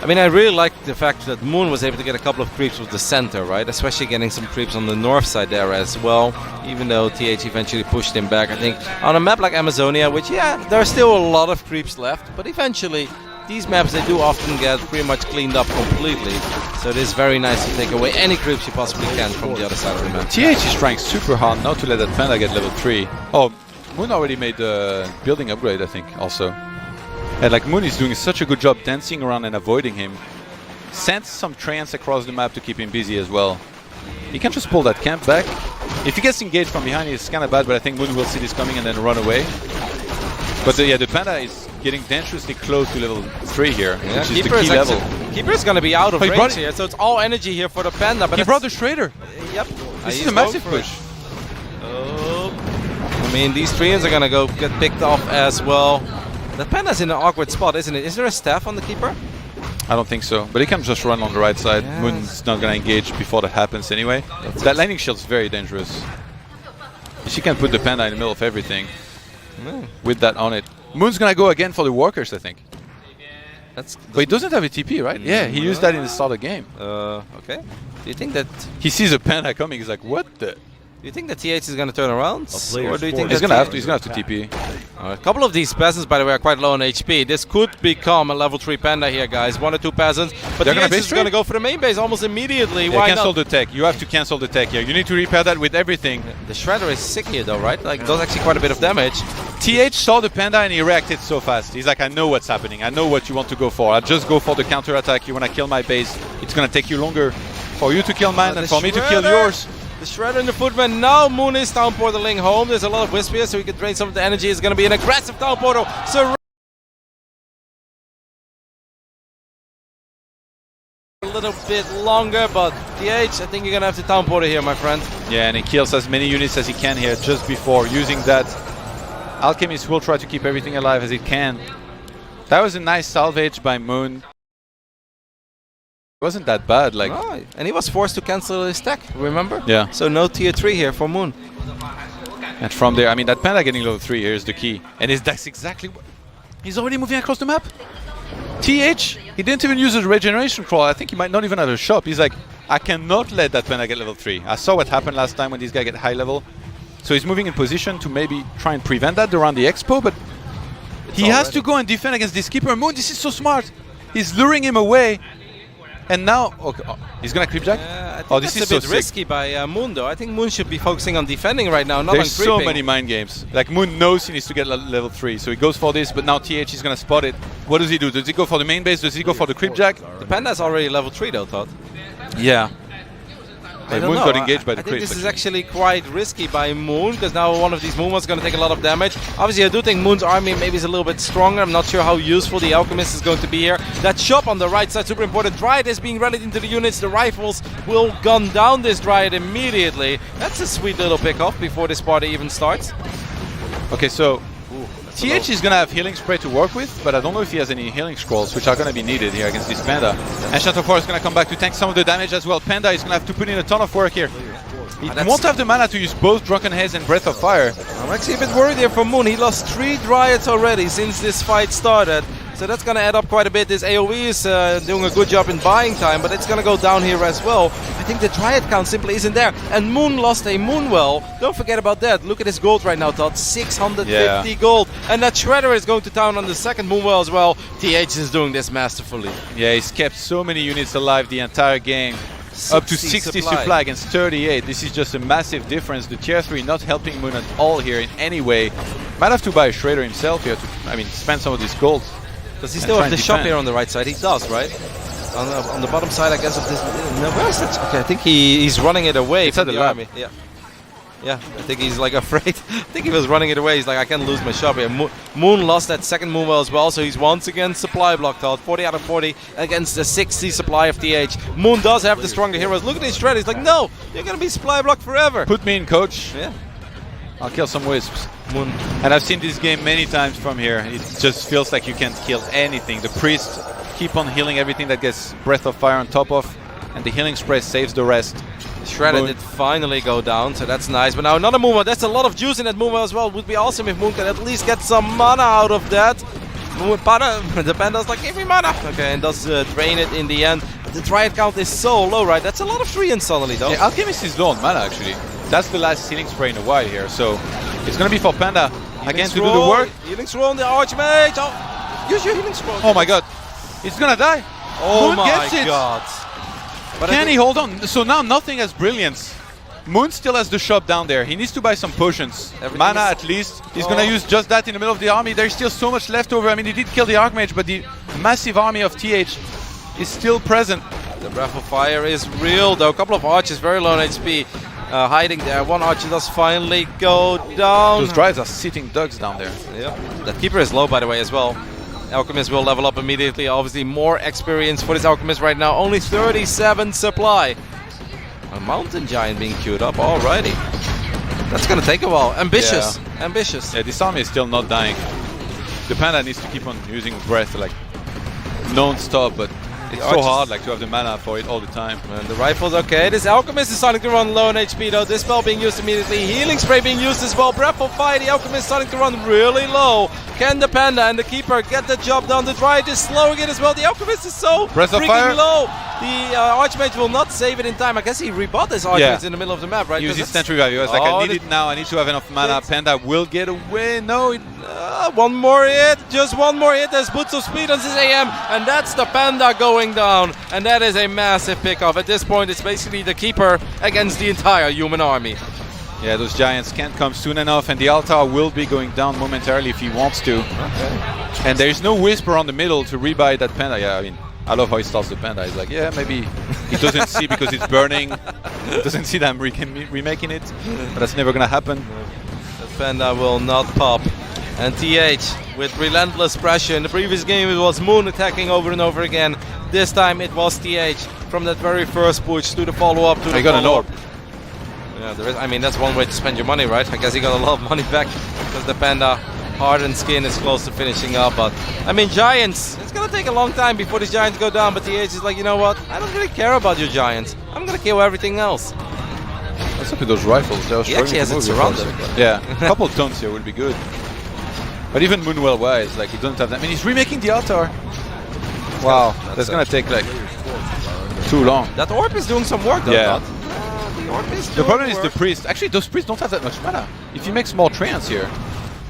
I mean, I really like the fact that Moon was able to get a couple of creeps with the center, right? Especially getting some creeps on the north side there as well. Even though TH eventually pushed him back, I think on a map like Amazonia, which, yeah, there are still a lot of creeps left, but eventually these maps, they do often get pretty much cleaned up completely. So it is very nice to take away any creeps you possibly can from the other side of the map. TH is trying super hard not to let that Panda get level 3. Oh, Moon already made the building upgrade, I think, also. And like Moon is doing such a good job dancing around and avoiding him. Sends some trance across the map to keep him busy as well. He can just pull that camp back. If he gets engaged from behind, it's kind of bad, but I think Moon will see this coming and then run away. But yeah, the Panda is getting dangerously close to level 3 here, which is the key level. Keeper is going to be out of range here, so it's all energy here for the Panda. But he brought the Shredder. Yep. This is a massive push. I mean, these Treants are going to get picked off as well. The Panda's in an awkward spot, isn't it? Is there a staff on the Keeper? I don't think so, but he can just run on the right side. Yes. Moon's not going to engage before that happens anyway. That lightning shield is very dangerous. She can put the Panda in the middle of everything with that on it. Moon's going to go again for the walkers, I think. But he doesn't have a TP, right? Yeah, he used that in the start of the game. Okay. Do you think that... He sees a Panda coming, he's like, what the... Do you think the TH is going to turn around? Or do you think He's that gonna have to. He's gonna have to TP. a couple of these peasants, by the way, are quite low on HP. This could become a level 3 panda here, guys. 1 or 2 peasants. But They're gonna TH base is going to trade? go for the main base almost immediately. Yeah, Why cancel not? the tech. You have to cancel the tech here. You need to repair that with everything. The Shredder is sick here, though, right? Like, does actually quite a bit of damage. TH saw the panda and he reacted so fast. He's like, I know what's happening. I know what you want to go for. I'll just go for the counter attack. You want to kill my base. It's gonna take you longer for you to kill mine The and for me to kill Shredder. yours. The Shredder and the Footman. Now Moon is down portaling home. There's a lot of Wisp here, so he can drain some of the energy. It's going to be an aggressive down portal. So a little bit longer, but TH, I think you're going to have to down portal here, my friend. Yeah, and he kills as many units as he can here just before using that. Alchemist will try to keep everything alive as it can. That was a nice salvage by Moon. It wasn't that bad, like. Right. And he was forced to cancel his tech, remember? Yeah. So no tier 3 here for Moon. And from there, I mean, that panda getting level 3 here is the key. And that's exactly what... He's already moving across the map. TH, he didn't even use his regeneration crawl. I think he might not even have a shop. He's like, I cannot let that panda get level 3. I saw what happened last time when these guys get high level. So he's moving in position to maybe try and prevent that around the expo, but he has to go and defend against this keeper. Moon, this is so smart. He's luring him away. And now, okay, he's gonna creep jack? I think Oh, this that's is a bit so risky by Moon, though. I think Moon should be focusing on defending right now, not There's on creeping. so many mind games. Like, Moon knows he needs to get level 3, so he goes for this, but now TH is gonna spot it. What does he do? Does he go for the main base? Does he go for the creep jack? The Panda's already level 3, though, Todd. Yeah. I don't Moon know. got engaged by the I think creep. this is actually quite risky by Moon, because now one of these Moon is going to take a lot of damage. Obviously, I do think Moon's army maybe is a little bit stronger. I'm not sure how useful the Alchemist is going to be here. That shop on the right side, super important. Dryad is being rallied into the units. The rifles will gun down this Dryad immediately. That's a sweet little pick-off before this party even starts. Okay, so TH is gonna have healing spray to work with, but I don't know if he has any healing scrolls, which are gonna be needed here against this panda. And Chateaufour is gonna come back to tank some of the damage as well. Panda is gonna have to put in a ton of work here. He won't have the mana to use both Drunken Haze and Breath of Fire. I'm actually a bit worried here for Moon. He lost 3 Dryads already since this fight started. So that's going to add up quite a bit. This AoE is doing a good job in buying time, but it's going to go down here as well. I think the Dryad count simply isn't there. And Moon lost a Moonwell. Don't forget about that. Look at his gold right now, Todd. 650 gold. And that Shredder is going to town on the second Moonwell as well. TH is doing this masterfully. Yeah, he's kept so many units alive the entire game. Up to 60 supply against 38. This is just a massive difference. The tier 3 not helping Moon at all here in any way. Might have to buy a Shredder himself here to, spend some of this gold. Does he still have the shop here on the right side? He does, right? On the bottom side, I guess, of this. No, where is that? Okay, I think he's running it away from the army. Yeah. Yeah, I think he's like afraid. I think he was running it away. He's like, I can't lose my shop here. Moon lost that second Moonwell as well, so he's once again supply blocked out. 40 out of 40 against the 60 supply of TH. Moon does have the stronger heroes. Look at his Shredder. He's like, no, you're going to be supply blocked forever. Put me in, coach. Yeah. I'll kill some wisps. Moon. And I've seen this game many times from here. It just feels like you can't kill anything. The priest keep on healing everything that gets Breath of Fire on top of, and the healing spray saves the rest. Shredder did finally go down, so that's nice. But now another Moonwell. That's a lot of juice in that Moonwell as well. It would be awesome if Moon could at least get some mana out of that. The Panda's like, give me mana. Okay, and does drain it in the end. But the Dryad count is so low, right? That's a lot of 3 in suddenly, though. Yeah, Alchemist is low on mana, actually. That's the last healing spray in a while here, so it's gonna be for Panda again to do the work. Healing scroll on the Archmage. Oh, use your healing scroll. Oh my god, he's gonna die. Oh Moon my gets it. god. But Can he hold on? So now nothing has brilliance. Moon still has the shop down there. He needs to buy some potions. Mana at least. He's gonna use just that in the middle of the army. There's still so much left over. I mean, he did kill the Archmage, but the massive army of TH is still present. The Breath of Fire is real, though. A couple of archers, very low on HP, hiding there. One archer does finally go down. Those drives are sitting ducks down there. Yeah. That keeper is low, by the way, as well. Alchemist will level up immediately. Obviously, more experience for this Alchemist right now. Only 37 supply. A Mountain Giant being queued up. Alrighty. That's gonna take a while. Ambitious. Yeah. Ambitious. Yeah, this army is still not dying. The Panda needs to keep on using breath like non-stop, but it's so hard like to have the mana for it all the time. And the rifle's okay. This Alchemist is starting to run low on HP though. This spell being used immediately. Healing spray being used as well. Breath of Fire. The Alchemist starting to run really low. Can the Panda and the Keeper get the job done? The Dryad is slowing it as well. The Alchemist is so Breath of freaking Fire. low. The Archmage will not save it in time. I guess he rebought his Archmage in the middle of the map, right? Use his Sentry Revive. He was like, I need it now. I need to have enough mana. Panda will get away. No, one more hit. Just one more hit. There's Boots of Speed on his AM. And that's the Panda going down. And that is a massive pickoff. At this point, it's basically the Keeper against the entire human army. Yeah, those Giants can't come soon enough. And the Altar will be going down momentarily if he wants to. Okay. And there's no Whisper on the middle to rebuy that Panda. Yeah, I mean, I love how he starts the Panda. He's like, yeah, maybe he doesn't see because it's burning. He doesn't see that I'm remaking it. But that's never going to happen. The Panda will not pop. And TH with relentless pressure. In the previous game, it was Moon attacking over and over again. This time, it was TH from that very first push to the follow-up to the got an orb. Yeah, there is. I mean, that's one way to spend your money, right? I guess he got a lot of money back because the Panda hardened skin is close to finishing up. But I mean, Giants, it's gonna take a long time before these Giants go down. But TH is like, you know what? I don't really care about your Giants. I'm gonna kill everything else. What's up with those rifles? He actually has it surrounded. Yeah, a couple of tons here would be good. But even Moonwell wise, like he doesn't have that. I mean, he's remaking the Altar. Wow, that's gonna take like too long. That orb is doing some work though. Yeah. The problem is the priest. Actually, those priests don't have that much mana. If you make small treants here,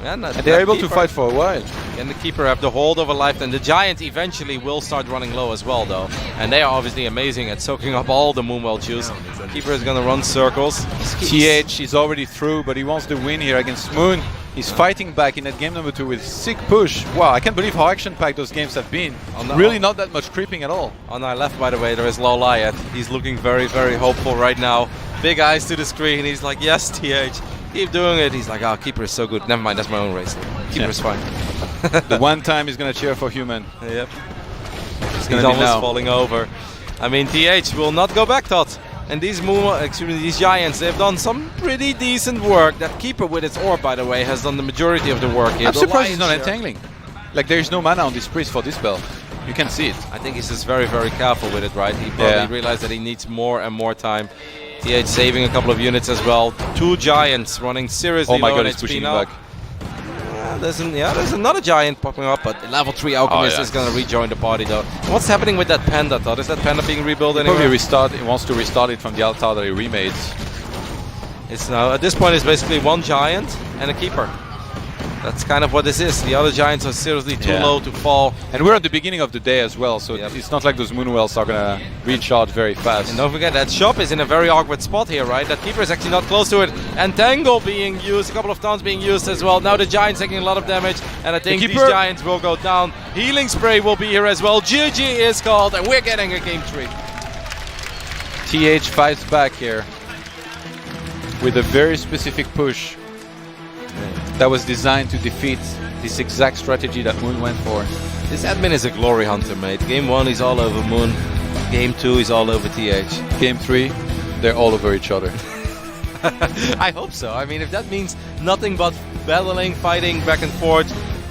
and they're able to fight for a while. And the Keeper have the hold of a lifetime. The Giant eventually will start running low as well, though. And they are obviously amazing at soaking up all the Moonwell juice. Keeper is going to run circles. TH is already through, but he wants the win here against Moon. He's fighting back in that game number 2 with sick push. Wow, I can't believe how action-packed those games have been. Really not that much creeping at all. On our left, by the way, there is Loliat. He's looking very, very hopeful right now. Big eyes to the screen. He's like, yes, TH. Keep doing it. He's like, oh, Keeper is so good. Never mind, that's my own race. Keeper's fine. The one time he's going to cheer for Human. Yep. He's almost falling over. I mean, TH will not go back, Todd. And these these Giants, they've done some pretty decent work. That Keeper with its orb, by the way, has done the majority of the work here. I'm surprised he's not entangling. Like, there's no mana on this priest for this spell. You can see it. I think he's just very, very careful with it, right? He probably realized that he needs more and more time. TH saving a couple of units as well. 2 Giants running seriously oh my low god, on he's HP pushing now. back. There's another Giant popping up, but the level 3 Alchemist is going to rejoin the party though. What's happening with that Panda, Todd? Is that Panda being rebuilt anyway? Probably he wants to restart it from the Altar that he remade. It's now, at this point, it's basically 1 Giant and a Keeper. That's kind of what this is. The other Giants are seriously too low to fall. And we're at the beginning of the day as well, so it's not like those Moonwells are going to recharge very fast. And don't forget, that shop is in a very awkward spot here, right? That Keeper is actually not close to it. And Tangle being used, a couple of towns being used as well. Now the Giants taking a lot of damage, and I think these Giants will go down. Healing Spray will be here as well. GG is called, and we're getting a game 3. TH fights back here with a very specific push that was designed to defeat this exact strategy that Moon went for. This admin is a glory hunter, mate. Game 1 is all over Moon. Game 2 is all over TH. Game 3, they're all over each other. I hope so. I mean, if that means nothing but battling, fighting back and forth,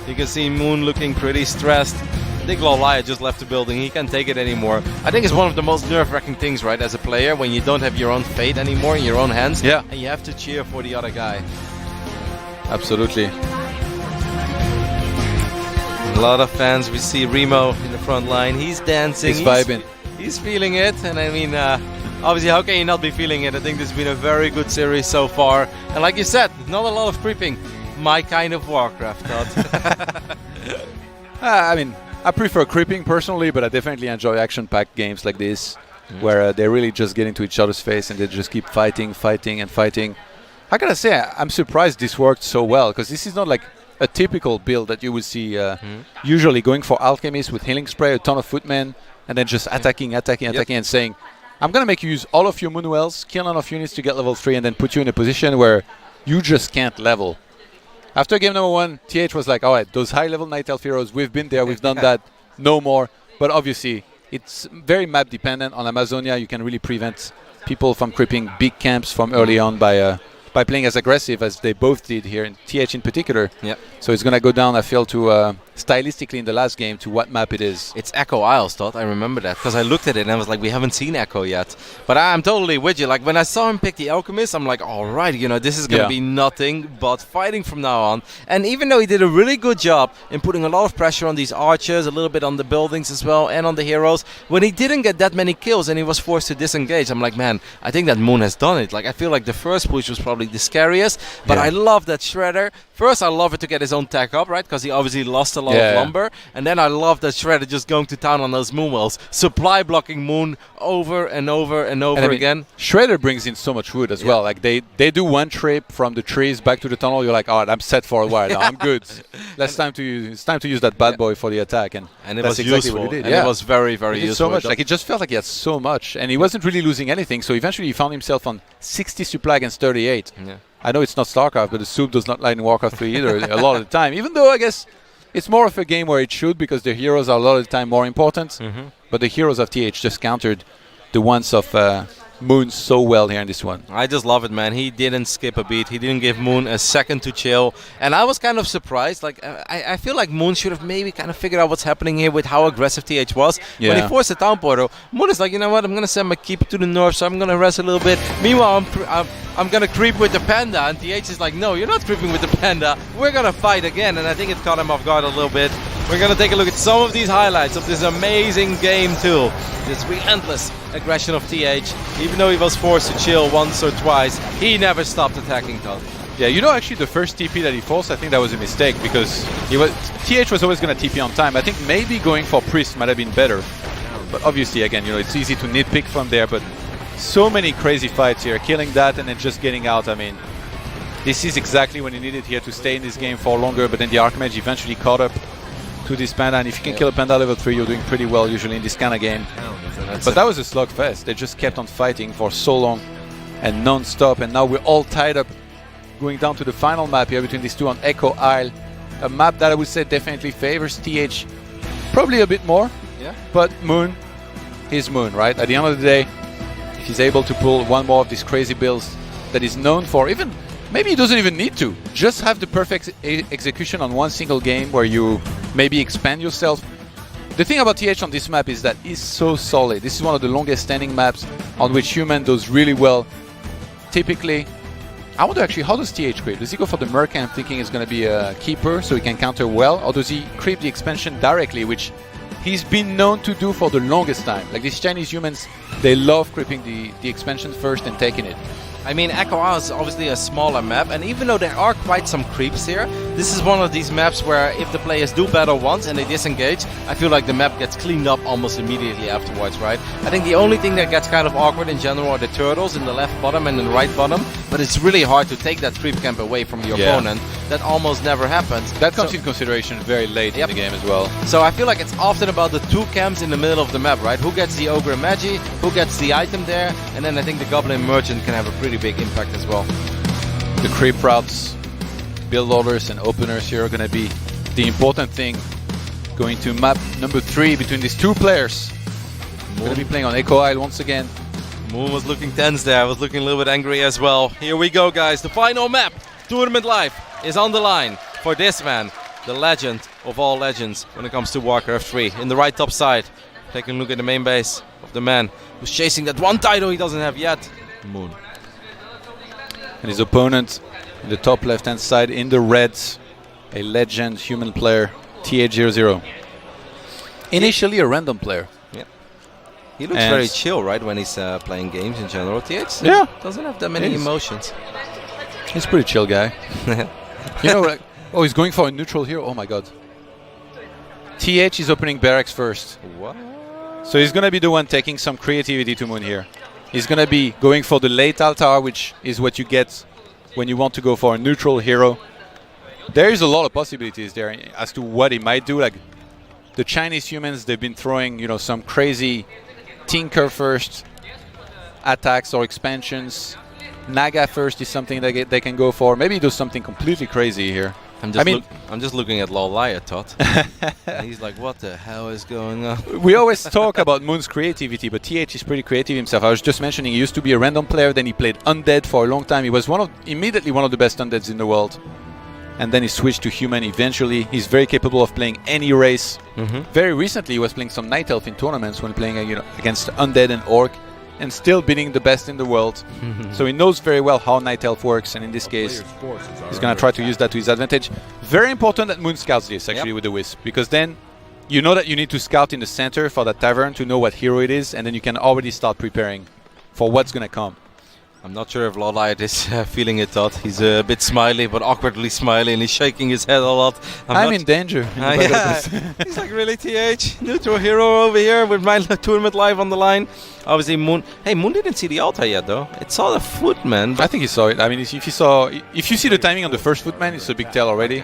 you can see Moon looking pretty stressed. I think Loliat just left the building. He can't take it anymore. I think it's one of the most nerve-wracking things, right, as a player, when you don't have your own fate anymore in your own hands. Yeah. And you have to cheer for the other guy. Absolutely. A lot of fans. We see Remo in the front line. He's dancing. He's vibing. He's feeling it. And I mean, obviously, how can you not be feeling it? I think this has been a very good series so far. And like you said, not a lot of creeping. My kind of Warcraft, Todd. I mean, I prefer creeping personally, but I definitely enjoy action-packed games like this, where they really just get into each other's face and they just keep fighting, and fighting. I gotta say, I'm surprised this worked so well, because this is not like a typical build that you would see usually going for Alchemist with Healing Spray, a ton of Footmen, and then just attacking, and saying, I'm gonna make you use all of your Moonwells, kill enough units to get level 3, and then put you in a position where you just can't level. After game number 1, TH was like, alright, those high-level Night Elf heroes, we've been there, we've done that, no more. But obviously, it's very map-dependent. On Amazonia, you can really prevent people from creeping big camps from early on by playing as aggressive as they both did here, in TH in particular. Yep. So it's going to go down, I feel, to stylistically in the last game to what map it is. It's Echo Isles, Todd. I remember that because I looked at it and I was like, we haven't seen Echo yet. But I'm totally with you. Like when I saw him pick the Alchemist, I'm like, all right, you know, this is going to be nothing but fighting from now on. And even though he did a really good job in putting a lot of pressure on these archers, a little bit on the buildings as well, and on the heroes, when he didn't get that many kills and he was forced to disengage, I'm like, man, I think that Moon has done it. Like I feel like the first push was probably the scariest, but I love that Shredder. First, I love it to get his own tech up, right? Because he obviously lost a lot of lumber. And then I love that Shredder just going to town on those Moon wells. Supply blocking Moon over and over and over again. Shredder brings in so much wood as well. Like they do one trip from the trees back to the tunnel. You're like, all right, I'm set for a while now. I'm good. It's time to use that bad boy for the attack. And it that's was exactly useful. what he did. And it was very, very useful. So much. Like it just felt like he had so much. And he wasn't really losing anything. So eventually he found himself on 60 supply against 38. Yeah. I know it's not StarCraft, but the soup does not lie in Warcraft 3 either a lot of the time. Even though I guess it's more of a game where it should, because the heroes are a lot of the time more important. But the heroes of TH just countered the ones of Moon so well here in this one. I just love it, man. He didn't skip a beat. He didn't give Moon a second to chill. And I was kind of surprised. Like I feel like Moon should have maybe kind of figured out what's happening here with how aggressive TH was. When he forced the town portal, Moon is like, you know what, I'm going to send my keeper to the north, so I'm going to rest a little bit. Meanwhile, I'm going to creep with the panda. And TH is like, no, you're not creeping with the panda. We're going to fight again. And I think it caught him off guard a little bit. We're going to take a look at some of these highlights of this amazing game too. This relentless aggression of TH. Even though he was forced to chill once or twice, he never stopped attacking Todd. Yeah, you know, actually the first TP that he forced, I think that was a mistake, because TH was always going to TP on time. I think maybe going for Priest might have been better. But obviously, again, you know, it's easy to nitpick from there, but so many crazy fights here. Killing that and then just getting out, I mean, this is exactly when you needed here to stay in this game for longer, but then the Archmage eventually caught up to this panda, and if you can kill a panda level 3, you're doing pretty well usually in this kind of game. But that was a slugfest. They just kept on fighting for so long and non-stop, and now we're all tied up going down to the final map here between these two on Echo Isle. A map that I would say definitely favors TH probably a bit more, but Moon is Moon, right? At the end of the day, if he's able to pull one more of these crazy builds that he's known for, even maybe he doesn't even need to. Just have the perfect execution on one single game where you maybe expand yourself. The thing about TH on this map is that it's so solid. This is one of the longest standing maps on which Human does really well. Typically, I wonder actually, how does TH creep? Does he go for the Merc? I'm thinking it's going to be a keeper so he can counter well, or does he creep the expansion directly, which he's been known to do for the longest time. Like these Chinese humans, they love creeping the expansion first and taking it. I mean, Echo Isle is obviously a smaller map, and even though there are quite some creeps here, this is one of these maps where if the players do battle once and they disengage, I feel like the map gets cleaned up almost immediately afterwards, right? I think the only thing that gets kind of awkward in general are the turtles in the left bottom and in the right bottom, but it's really hard to take that creep camp away from your opponent. That almost never happens. That comes in consideration very late in the game as well. So I feel like it's often about the two camps in the middle of the map, right? Who gets the Ogre Magi, who gets the item there, and then I think the Goblin Merchant can have a pretty big impact as well. The creep routes, build orders and openers here are going to be the important thing. Going to map number 3 between these two players. Going to be playing on Echo Isle once again. Moon was looking tense there. I was looking a little bit angry as well. Here we go, guys. The final map. Tournament life is on the line for this man, the legend of all legends when it comes to Warcraft 3. In the right top side, taking a look at the main base of the man who's chasing that one title he doesn't have yet, Moon. And his opponent in the top left hand side in the red, a legend human player, TH000. Initially a random player. Yeah. He looks very chill, right, when he's playing games in general. TH doesn't have that many emotions. He's a pretty chill guy. You know, like, oh, he's going for a neutral here. Oh my god. TH is opening barracks first. What? So he's going to be the one taking some creativity to Moon here. He's going to be going for the late altar, which is what you get when you want to go for a neutral hero. There is a lot of possibilities there as to what he might do. Like the Chinese humans, they've been throwing, you know, some crazy Tinker first attacks or expansions. Naga first is something that they can go for. Maybe he does something completely crazy here. I'm just looking at Lolaya, Todd. He's like, what the hell is going on? We always talk about Moon's creativity, but TH is pretty creative himself. I was just mentioning he used to be a random player, then he played Undead for a long time. He was immediately one of the best Undeads in the world. and then he switched to human eventually. He's very capable of playing any race. Very recently, he was playing some Night Elf in tournaments when playing against Undead and Orc, and still beating the best in the world. So he knows very well how Night Elf works, and in this case, he's going to try to use that to his advantage. Very important that Moon scouts this, actually, with the Wisp, because then you know that you need to scout in the center for that tavern to know what hero it is, and then you can already start preparing for what's going to come. I'm not sure if Lolite is feeling it, Todd. He's a bit smiley, but awkwardly smiley, and he's shaking his head a lot. I'm in danger. Yeah. He's like, really, TH? Neutral hero over here with my tournament live on the line. Obviously, Moon. Hey, Moon didn't see the altar yet, though. It saw the footman. I think he saw it. I mean, if you see the timing on the first footman, it's a big tell already.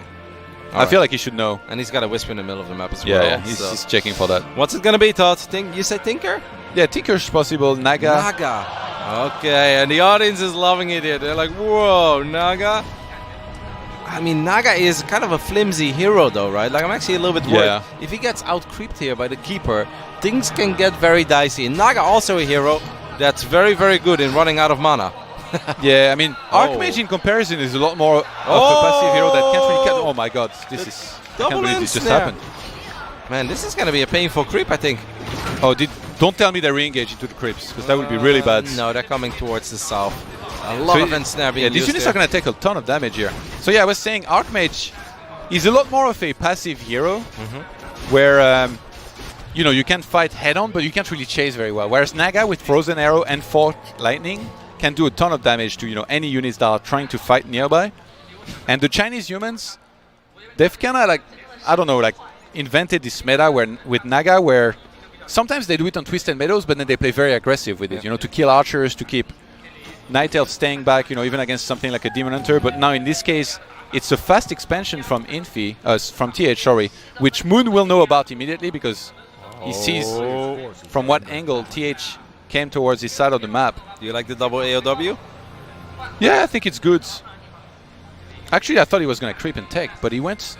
I feel like he should know. And he's got a Wisp in the middle of the map as well. Yeah, he's checking for that. What's it gonna be, Todd? You say Tinker? Yeah, Tinker's possible. Naga. Naga. Okay, and the audience is loving it here. They're like, whoa, Naga. I mean, Naga is kind of a flimsy hero, though, right? Like, I'm actually a little bit worried. Yeah. If he gets out-creeped here by the Keeper, things can get very dicey. And Naga also a hero that's very, very good in running out of mana. Yeah, I mean, Archmage in comparison is a lot more of a passive hero that can't really oh my god, this is... I can't believe this just happened. Man, this is going to be a painful creep, I think. Oh, don't tell me they re-engage into the crypts, because that would be really bad. No, they're coming towards the south. A lot of ensnare being used. These units are going to take a ton of damage here. So yeah, I was saying Archmage is a lot more of a passive hero, where you can fight head-on, but you can't really chase very well. Whereas Naga with Frozen Arrow and Forked Lightning can do a ton of damage to any units that are trying to fight nearby. And the Chinese humans, they've kind of invented this meta with Naga, where sometimes they do it on Twisted Meadows, but then they play very aggressive with it, to kill archers, to keep Night Elf staying back, even against something like a Demon Hunter. But now in this case, it's a fast expansion from from TH, sorry, which Moon will know about immediately, because he sees from what angle TH came towards his side of the map. Do you like the double AOW? Yeah, I think it's good. Actually, I thought he was going to creep and tech, but he went...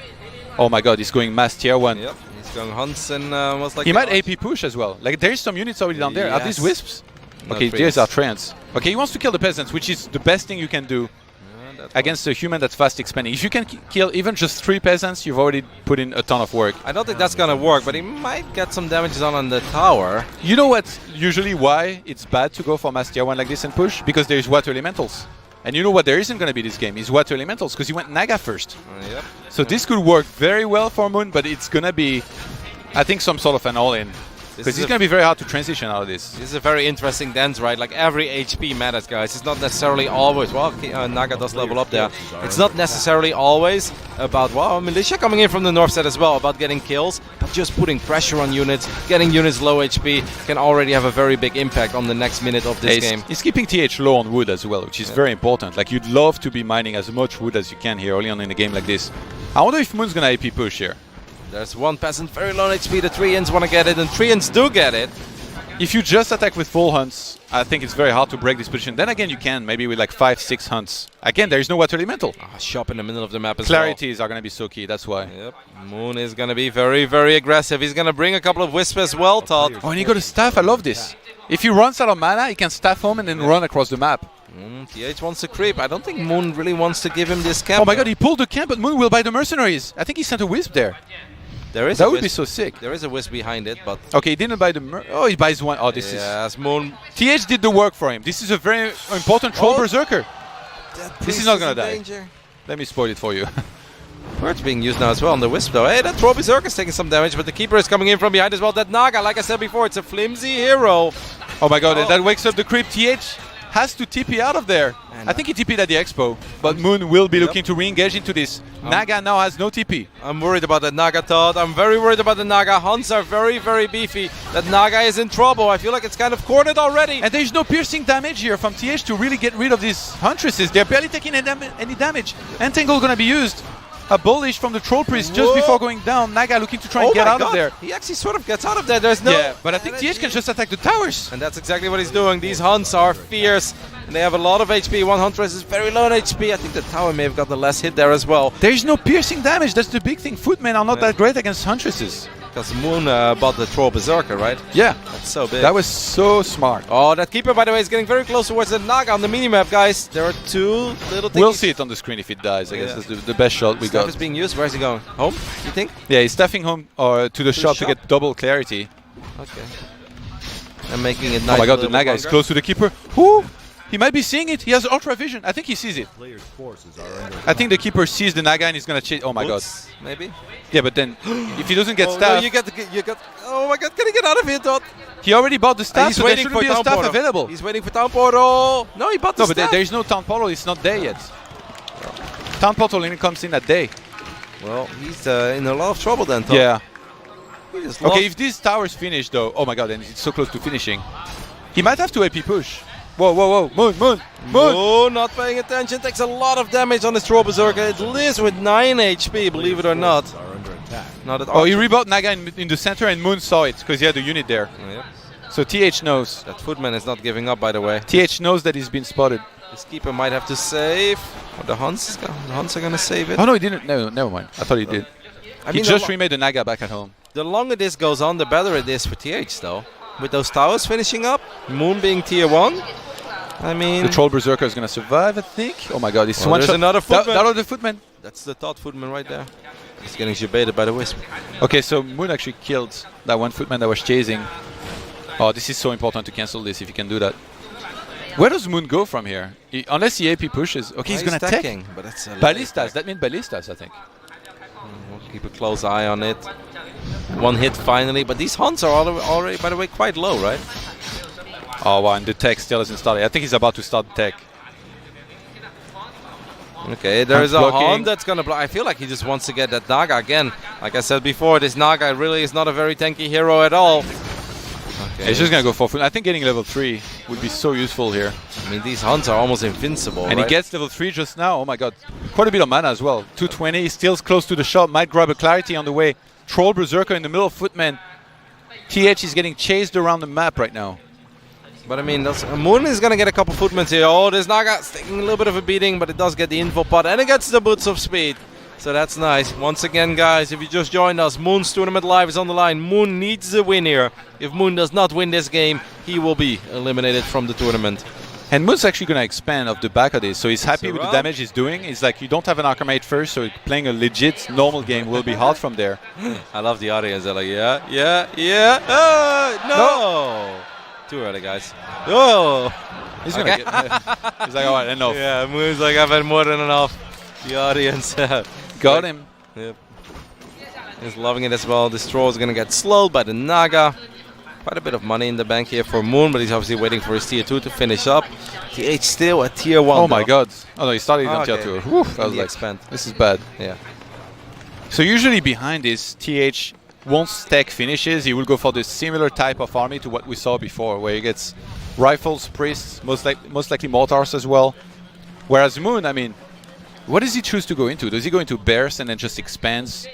Oh my god, he's going mass tier 1. Yep, he's going hunts and was like... He might AP push as well. Like, there's some units already down there. Are these Wisps? No, okay, these are Treants. Okay, he wants to kill the peasants, which is the best thing you can do against a human that's fast expanding. If you can kill even just 3 peasants, you've already put in a ton of work. I don't think that's going to work, but he might get some damages on the tower. You know what's usually why it's bad to go for mass tier 1 like this and push? Because there's water elementals. And you know what there isn't going to be this game is water elementals, because he went Naga first. Yep. So this could work very well for Moon, but it's going to be, I think, some sort of an all-in. Because it's going to be very hard to transition out of this. This is a very interesting dance, right? Like, every HP matters, guys. It's not necessarily always... Well, Naga does level up there. It's not necessarily always about, well, Militia coming in from the north side as well, about getting kills, but just putting pressure on units, getting units low HP can already have a very big impact on the next minute of this game. He's keeping TH low on wood as well, which is very important. Like, you'd love to be mining as much wood as you can here early on in a game like this. I wonder if Moon's going to AP push here. There's one peasant, very low HP. The Treants want to get it, and Treants do get it. If you just attack with full hunts, I think it's very hard to break this position. Then again, you can, maybe with like 5-6 hunts. Again, there is no water elemental. Shop in the middle of the map as well. Clarities are going to be so key, that's why. Yep. Moon is going to be very, very aggressive. He's going to bring a couple of Wisps as well, Todd. Oh, and he got a staff. I love this. If he runs out of mana, he can staff home and then run across the map. TH wants to creep. I don't think Moon really wants to give him this camp. Oh my god, he pulled the camp, but Moon will buy the mercenaries. I think he sent a Wisp there. That would be so sick. There is a Wisp behind it, but... Okay, he didn't buy the... Oh, he buys one. Oh, this is... Yes, Moon... TH did the work for him. This is a very important troll berserker. This is not going to die. Danger. Let me spoil it for you. Bird's being used now as well on the Wisp, though. Hey, that troll berserker is taking some damage, but the Keeper is coming in from behind as well. That Naga, like I said before, it's a flimsy hero. Oh my god, that wakes up the creep. TH has to TP out of there. And I think he TP'd at the expo, but Moon will be looking to re-engage into this. Naga now has no TP. I'm worried about that Naga, Todd. I'm very worried about the Naga. Hunts are very, very beefy. That Naga is in trouble. I feel like it's kind of cornered already. And there's no piercing damage here from TH to really get rid of these Huntresses. They're barely taking any damage. Entangle going to be used. A bullish from the Troll Priest just before going down. Naga looking to try and get out of there. He actually sort of gets out of there. There's no... Yeah, but I think TH can just attack the towers. And that's exactly what he's doing. These Hunts are fierce. And they have a lot of HP. One Huntress is very low on HP. I think the tower may have got the less hit there as well. There's no piercing damage. That's the big thing. Footmen are not that great against Huntresses. Because Moon bought the Troll Berserker, right? Yeah, That's so big. that was so smart. Oh, that keeper, by the way, is getting very close towards the Naga on the minimap, guys. There are two little things. We'll see it on the screen if it dies. I guess that's the best shot we Staff got. is being used. Where's he going? Home, you think? Yeah, he's staffing home to the shop to get double clarity. Okay. And making it nice. Oh my god, the Naga is close to the keeper. Whoo! He might be seeing it. He has ultra vision. I think he sees it. I think the keeper sees the Naga and he's gonna chase. Oh my god. Maybe? Yeah, but then if he doesn't get No, staff, you got. Oh my god, can he get out of here, Dot? he already bought the staff, He's so there waiting shouldn't for be a town staff portal. available. He's waiting for town portal. No, he bought the No, but staff. there is no town portal. It's not there yet. Town portal only comes in that day. Well, he's in a lot of trouble then, Tom. Yeah. He just lost. Okay, if these towers finish though, oh my god, and it's so close to finishing. He might have to AP push. Whoa, whoa, whoa, Moon, Moon, Moon! Oh, not paying attention. Takes a lot of damage on this Troll Berserker. It lives with 9 HP, believe it or not. Not at all. Oh, he rebought Naga in the center and Moon saw it because he had a unit there. Yep. So TH knows. That Footman is not giving up, by the way. TH knows that he's been spotted. This keeper might have to save. Or the Huns are going to save it. Oh no, he didn't. No, never mind. I thought he did. He just remade the Naga back at home. The longer this goes on, the better it is for TH, though. With those towers finishing up, Moon being tier 1. I mean, The Troll Berserker is going to survive, I think. Oh my god, he's one there's shot. another Footman. That was the Footman. That's the third Footman right there. He's getting baited by the Wisp. Okay, so Moon actually killed that one Footman that was chasing. Oh, this is so important to cancel this if you can do that. Where does Moon go from here? Unless he AP pushes. Okay, he's going to attack. But it's a Ballistas. That means Ballistas, I think. We'll keep a close eye on it. One hit finally, but these Huns are already, by the way, quite low, right? Oh wow, and the tech still isn't started. I think he's about to start the tech. Okay, there is a blocking. Hun that's gonna block. I feel like he just wants to get that Naga again. Like I said before, this Naga really is not a very tanky hero at all. Okay. He's just gonna go for foot. I think getting level 3 would be so useful here. I mean, these Huns are almost invincible, And right? he gets level 3 just now. Oh my god. Quite a bit of mana as well. 220, still close to the shop. Might grab a clarity on the way. Troll Berserker in the middle of Footman. TH is getting chased around the map right now. But I mean, Moon is gonna get a couple Footmans here. Oh, this Naga's taking a little bit of a beating, but it does get the info pod, and it gets the boots of speed. So that's nice. Once again, guys, if you just joined us, Moon's Tournament Live is on the line. Moon needs the win here. If Moon does not win this game, he will be eliminated from the tournament. And Moon's actually going to expand off the back of this, so he's happy with the damage he's doing. It's like you don't have an Archimate first, so playing a legit normal game will be hard from there. I love the audience. They're like, yeah. No! Too early, guys. Oh! He's gonna get. He's like, all right, enough. Yeah, Moon's like, I've had more than enough. The audience. Got him. Yep. He's loving it as well. This troll is going to get slowed by the Naga. Quite a bit of money in the bank here for Moon, but he's obviously waiting for his tier 2 to finish up. TH still at tier 1. Oh my god. Oh no, he started on tier 2. Whew, I was like, expand. this is bad. Yeah. So usually behind this, TH, once tech finishes, he will go for the similar type of army to what we saw before, where he gets rifles, priests, most likely mortars as well. Whereas Moon, I mean, what does he choose to go into? Does he go into bears and then just expands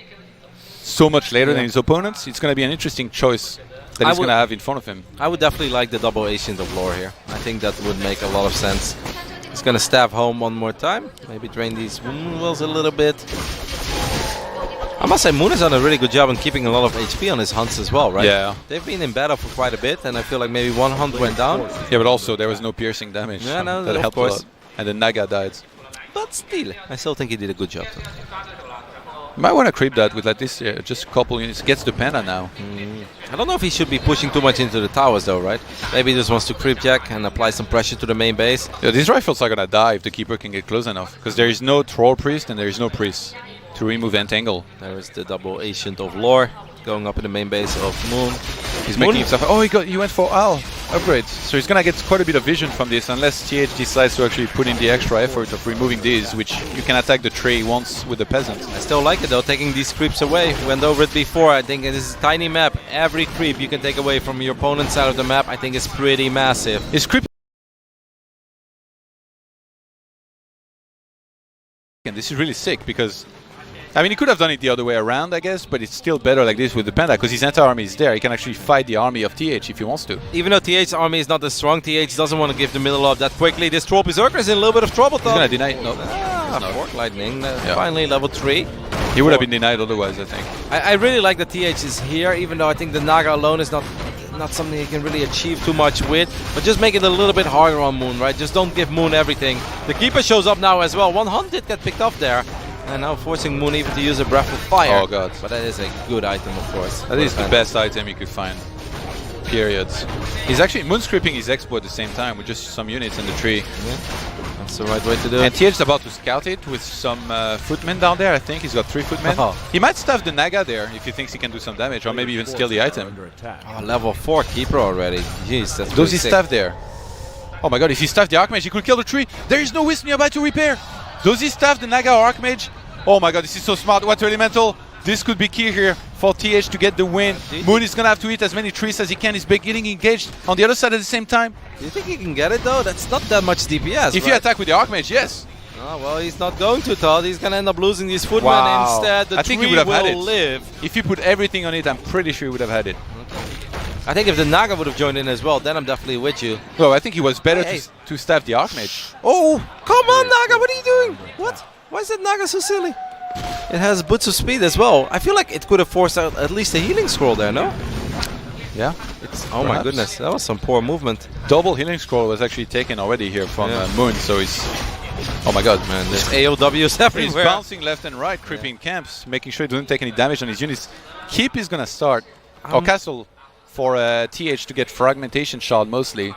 so much later than his opponents? It's going to be an interesting choice that he's going to have in front of him. I would definitely like the double Ancient of Lore here. I think that would make a lot of sense. He's going to stab home one more time. Maybe drain these wound wells a little bit. I must say, Moon has done a really good job in keeping a lot of HP on his hunts as well, right? Yeah. They've been in battle for quite a bit, and I feel like maybe one hunt went down. Yeah, but also there was no piercing damage. Yeah, no, that of helped course. a lot. And the Naga died. But still, I still think he did a good job. You might want to creep that with like this, just a couple units. Gets the panda now. I don't know if he should be pushing too much into the towers though, right? Maybe he just wants to creep jack and apply some pressure to the main base. Yeah, these rifles are gonna die if the keeper can get close enough, because there is no troll priest and there is no priest to remove entangle. There is the double Ancient of Lore going up in the main base of Moon. He's making himself. Oh, he went for Al upgrade. So he's gonna get quite a bit of vision from this, unless TH decides to actually put in the extra effort of removing these, which you can attack the tray once with the peasant. I still like it though, taking these creeps away. Went over it before. I think this is a tiny map. Every creep you can take away from your opponent's side of the map, I think is pretty massive. His creep. And this is really sick because, I mean, he could have done it the other way around, I guess, but it's still better like this with the panda because his anti-army is there. He can actually fight the army of TH if he wants to. Even though TH's army is not as strong, TH doesn't want to give the middle up that quickly. This Troll Berserker is in a little bit of trouble though. He's gonna deny it. No. not. Fork Lightning, finally level 3. He would have been denied otherwise, I think. I really like that TH is here, even though I think the Naga alone is not something he can really achieve too much with. But just make it a little bit harder on Moon, right? Just don't give Moon everything. The Keeper shows up now as well. One hunt did get picked up there. And now forcing Moon even to use a Breath of Fire. Oh god. But that is a good item, of course. That is the best item you could find. Periods. He's actually moonscaping his expo at the same time with just some units in the tree. Yeah. That's the right way to do it. And TH is about to scout it with some footmen down there, I think. He's got 3 footmen. He might stuff the Naga there if he thinks he can do some damage, or maybe even steal the item. Oh, level 4 Keeper already. Jeez, that's Does he sick. stuff there? Oh my god, if he stuffed the Archmage, he could kill the tree. There is no Wisp nearby to repair. Does he stuff the Naga or Archmage? Oh my god, this is so smart. Water Elemental. This could be key here for TH to get the win. Moon is going to have to hit as many trees as he can. He's getting engaged on the other side at the same time. Do you think he can get it though? That's not that much DPS. If you attack with the Archmage, yes. Oh, well, he's not going to, Todd. He's going to end up losing these footmen instead. The I think tree he would have had it. live. If you put everything on it, I'm pretty sure he would have had it. I think if the Naga would have joined in as well, then I'm definitely with you. No, I think he was better to staff the Archmage. Oh, come on, Naga. What are you doing? What? Why is that Naga so silly? It has boots of speed as well. I feel like it could have forced out at least a healing scroll there, no? Yeah. Oh my goodness, that was some poor movement. Double healing scroll was actually taken already here from Moon, so he's... Oh my god, man. There's AOWs everywhere. He's bouncing left and right, creeping camps, making sure he doesn't take any damage on his units. Keep is gonna start. Or Castle for TH to get fragmentation shot mostly.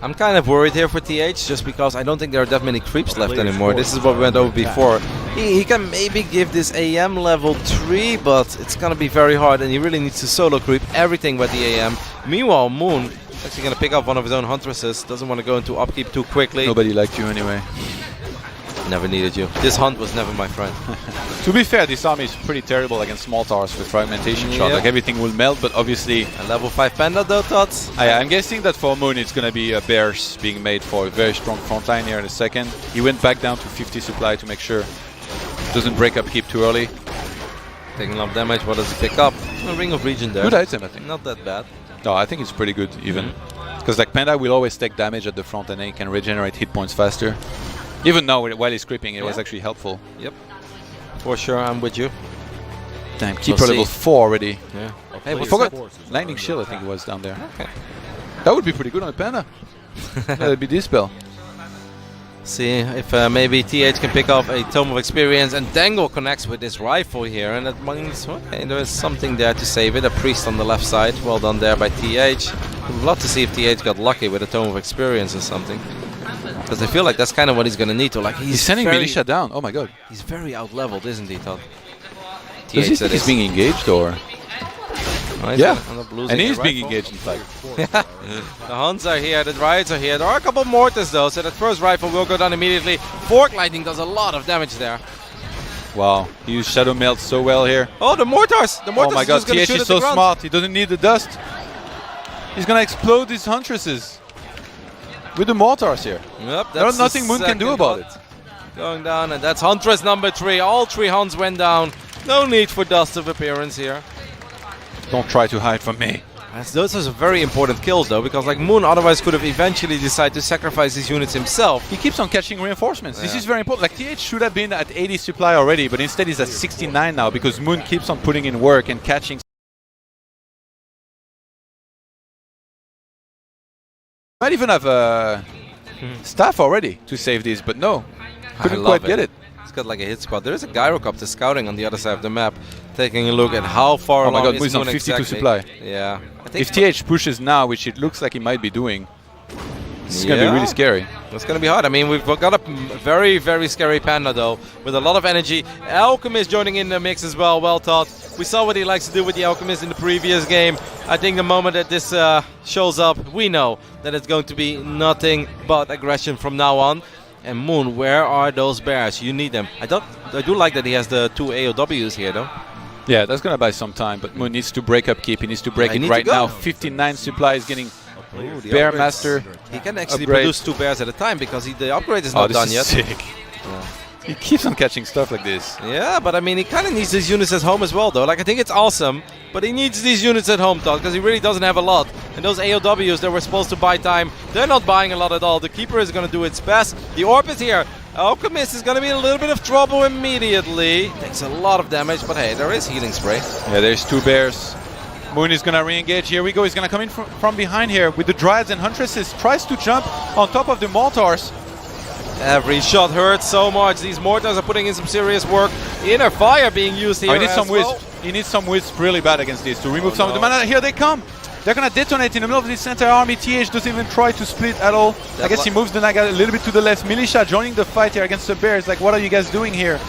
I'm kind of worried here for TH just because I don't think there are that many creeps left anymore. This is what we went over before. He can maybe give this AM level 3, but it's going to be very hard and he really needs to solo creep everything with the AM. Meanwhile, Moon is actually going to pick up one of his own Huntresses. Doesn't want to go into upkeep too quickly. Nobody liked you anyway. Never needed you. This hunt was never my friend. To be fair, this army is pretty terrible against small towers with fragmentation shot. Like everything will melt, but obviously... A level 5 Panda though, Tots? I'm guessing that for Moon it's going to be bears being made for a very strong front line here in a second. He went back down to 50 supply to make sure it doesn't break up keep too early. Taking a lot of damage, what does he pick up? A Ring of Region there. Good item, I think. Not that bad. No, I think it's pretty good even. Because like Panda will always take damage at the front and then he can regenerate hit points faster. Even now, while he's creeping, it was actually helpful. Yep. For sure, I'm with you. Damn, Keeper level 4 already. Yeah. Hey, we forgot Lightning Shield, I think it was down there. Okay. That would be pretty good on a Panda. That'd be Dispel. See if maybe TH can pick up a Tome of Experience and Dangle connects with this rifle here. And that means, okay, there is something there to save it. A Priest on the left side. Well done there by TH. Would love to see if TH got lucky with a Tome of Experience or something. Because I feel like that's kind of what he's going to need to. Like he's sending Militia down. Oh my god. He's very out-leveled, isn't he, Todd? Does he think he's being engaged or? Yeah, and he's being engaged in fact. The Huns are here, the Dryads are here. There are a couple of Mortars though, so that first rifle will go down immediately. Fork Lightning does a lot of damage there. Wow, he used Shadow Melt so well here. Oh, the Mortars! The Mortars oh my god, TH is so ground. smart. He doesn't need the dust. He's gonna explode these Huntresses with the mortars here. Yep, there's nothing Moon can do about it. Going down, and that's Huntress number 3. All 3 Huns went down. No need for dust of appearance here. Don't try to hide from me. Those are very important kills though, because like Moon otherwise could have eventually decided to sacrifice his units himself. He keeps on catching reinforcements. This is very important. Like TH should have been at 80 supply already, but instead he's at 69 now because Moon keeps on putting in work and catching. Might even have a staff already to save these, but no, couldn't quite get it. It's got like a hit squad. There is a Gyrocopter scouting on the other side of the map, taking a look at how far along is Moon's on 52 supply. Yeah. If TH pushes now, which it looks like he might be doing, this is going to be really scary. It's going to be hard. I mean, we've got a very, very scary Panda, though, with a lot of energy. Alchemist joining in the mix as well. Well taught. We saw what he likes to do with the Alchemist in the previous game. I think the moment that this shows up, we know that it's going to be nothing but aggression from now on. And Moon, where are those bears? You need them. I do like that he has the 2 AOWs here, though. Yeah, that's going to buy some time, but Moon needs to break up keep. He needs to break it right now. 59 supply is getting Bear Master. He can actually produce 2 bears at a time because the upgrade is not done yet. Sick. Yeah. He keeps on catching stuff like this. Yeah, but I mean, he kind of needs these units at home as well, though. Like, I think it's awesome, but he needs these units at home, Todd, because he really doesn't have a lot. And those AOWs that were supposed to buy time, they're not buying a lot at all. The Keeper is going to do its best. The Orb is here. Alchemist is going to be in a little bit of trouble immediately. Takes a lot of damage, but hey, there is healing spray. Yeah, there's 2 bears. Moon is gonna re-engage. Here we go. He's gonna come in from behind here with the Dryads and Huntresses. Tries to jump on top of the Mortars. Every shot hurts so much. These mortars are putting in some serious work. Inner fire being used here. Oh, he needs some well. wisp. He needs some wisp really bad against this to remove some of the mana. Here they come. They're gonna detonate in the middle of this entire army. TH doesn't even try to split at all. I guess he moves the Naga a little bit to the left. Militia joining the fight here against the bears. Like, what are you guys doing here?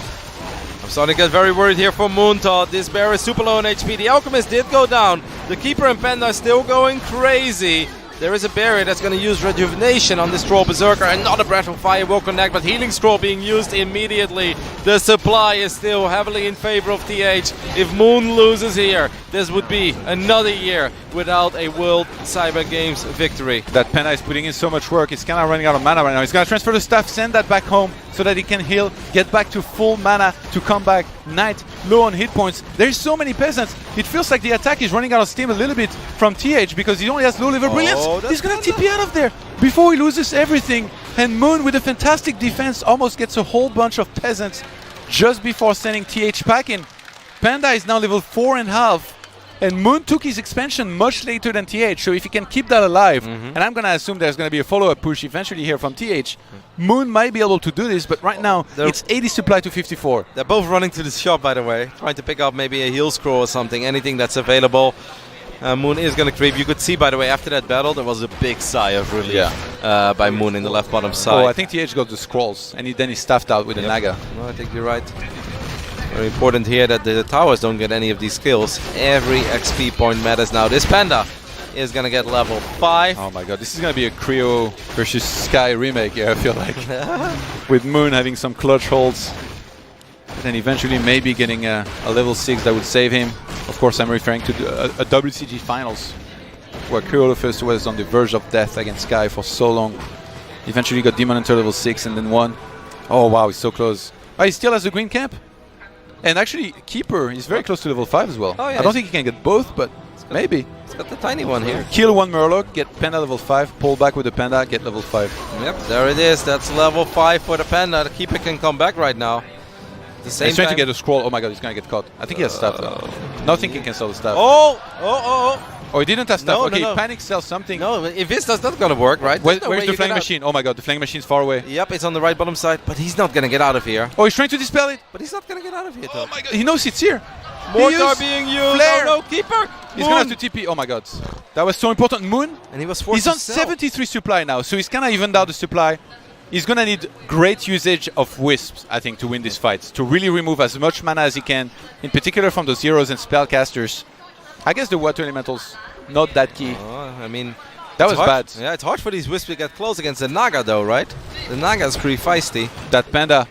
I'm starting to get very worried here for Moontod. This bear is super low on HP. The Alchemist did go down. The Keeper and Panda are still going crazy. There is a barrier that's going to use Rejuvenation on this Troll Berserker. Another Breath of Fire will connect, but Healing Scroll being used immediately. The supply is still heavily in favor of TH. If Moon loses here, this would be another year without a World Cyber Games victory. That Panda is putting in so much work. He's kind of running out of mana right now. He's going to transfer the staff, send that back home so that he can heal, get back to full mana to come back. Knight low on hit points. There's so many peasants. It feels like the attack is running out of steam a little bit from TH because he only has low level brilliance. He's going to TP out of there before he loses everything. And Moon with a fantastic defense almost gets a whole bunch of peasants just before sending TH packing. Panda is now level 4.5. And Moon took his expansion much later than TH, so if he can keep that alive, and I'm going to assume there's going to be a follow-up push eventually here from TH, Moon might be able to do this, but right now it's 80 supply to 54. They're both running to the shop, by the way, trying to pick up maybe a heal scroll or something, anything that's available. Moon is going to creep. You could see, by the way, after that battle, there was a big sigh of relief by Moon in the left bottom side. Oh, I think TH got the scrolls, and then he stuffed out with the Naga. No, I think you're right. Very important here that the towers don't get any of these skills. Every XP point matters now. This Panda is going to get level 5. Oh my god, this is going to be a Creo versus Sky remake here, I feel like. With Moon having some clutch holds. And then eventually maybe getting a level 6 that would save him. Of course, I'm referring to a WCG finals, where Creo first was on the verge of death against Sky for so long. Eventually got Demon Hunter level 6 and then won. Oh wow, he's so close. Oh, he still has the green camp? And actually, Keeper is very close to level 5 as well. Oh, yeah, I don't think he can get both, but maybe. It's got the tiny one here. Kill one Murloc, get Panda level 5, pull back with the Panda, get level 5. Yep, there it is. That's level 5 for the Panda. The Keeper can come back right now. The same He's trying to get a scroll. Oh my god, he's going to get caught. I think he has staff though. Not thinking he can sell the staff. Oh, he didn't have staff. Okay, Panic sells something. No, if this does not going to work, right? Where's the Flying Machine? Oh my god, the Flying Machine's far away. Yep, it's on the right bottom side, but he's not going to get out of here. Oh, he's trying to dispel it. But he's not going to get out of here, though. Oh my god, he knows it's here. Mortar being used. Flare. Oh no, Keeper. He's going to have to TP. Oh my god. That was so important. Moon. And he was forced He's on 73 supply now, so he's kind of evened out the supply. He's going to need great usage of Wisps, I think, to win this fight. To really remove as much mana as he can, in particular from those heroes and spellcasters. I guess the Water Elementals, not that key. I mean, that was bad. Yeah, it's hard for these Wisps to get close against the Naga, though, right? The Naga is pretty feisty. That Panda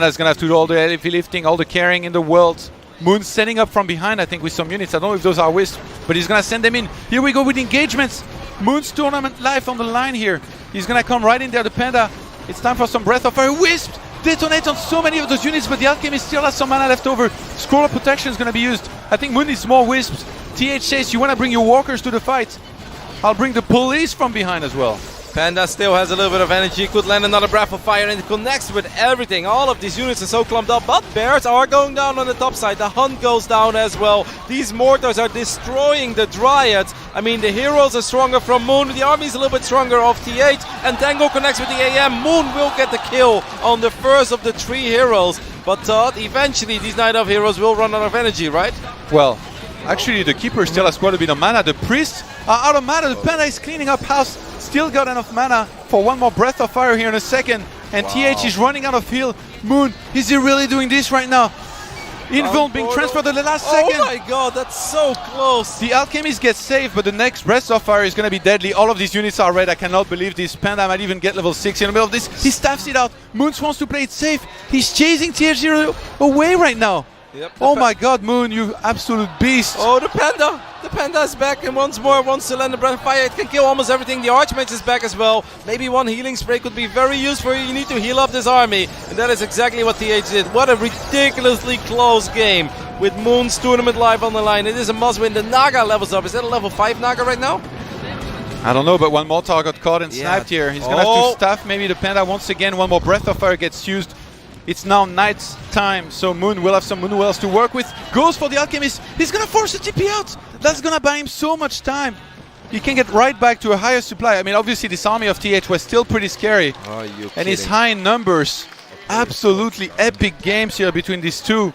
is going to have to do all the heavy lifting, all the carrying in the world. Moon setting up from behind, I think, with some units. I don't know if those are Wisps, but he's going to send them in. Here we go with engagements. Moon's tournament life on the line here. He's going to come right in there, the Panda. It's time for some Breath of Fire. Wisp detonate on so many of those units, but the Alchemist still has some mana left over. Scroll of Protection is going to be used. I think Moon needs more Wisps. TH says, you want to bring your walkers to the fight. I'll bring the police from behind as well. Panda still has a little bit of energy, could land another Breath of Fire, and it connects with everything. All of these units are so clumped up, but bears are going down on the top side. The Hunt goes down as well. These mortars are destroying the Dryads. I mean, the heroes are stronger from Moon. The army is a little bit stronger of TH, and Tango connects with the AM. Moon will get the kill on the first of the 3 heroes, but eventually these Night of Heroes will run out of energy, right? Well, actually, the Keeper still has quite a bit of mana. The Priests are out of mana. The Panda is cleaning up house. Still got enough mana for one more Breath of Fire here in a second. And TH is running out of heal. Moon, is he really doing this right now? Invuln being transferred at the last second. Oh my god, that's so close. The Alchemist gets saved, but the next Breath of Fire is going to be deadly. All of these units are red. I cannot believe this. Panda might even get level 6 in the middle of this. He staffs it out. Moons wants to play it safe. He's chasing TH0 away right now. Yep, oh my god, Moon, you absolute beast. Oh, the Panda! The Panda is back, and once more wants to land a Breath of Fire. It can kill almost everything. The Archmage is back as well. Maybe one healing spray could be very useful. You need to heal up this army, and that is exactly what TH did. What a ridiculously close game with Moon's tournament live on the line. It is a must win. The Naga levels up. Is that a level 5 Naga right now? I don't know, but one more target caught and sniped here. He's going to have to staff maybe the Panda once again. One more Breath of Fire gets used. It's now night time, so Moon will have some Moon Wells to work with. Goes for the Alchemist. He's going to force a TP out. That's going to buy him so much time. He can get right back to a higher supply. I mean, obviously, this army of TH was still pretty scary. And it's high in numbers. Absolutely epic games here between these two.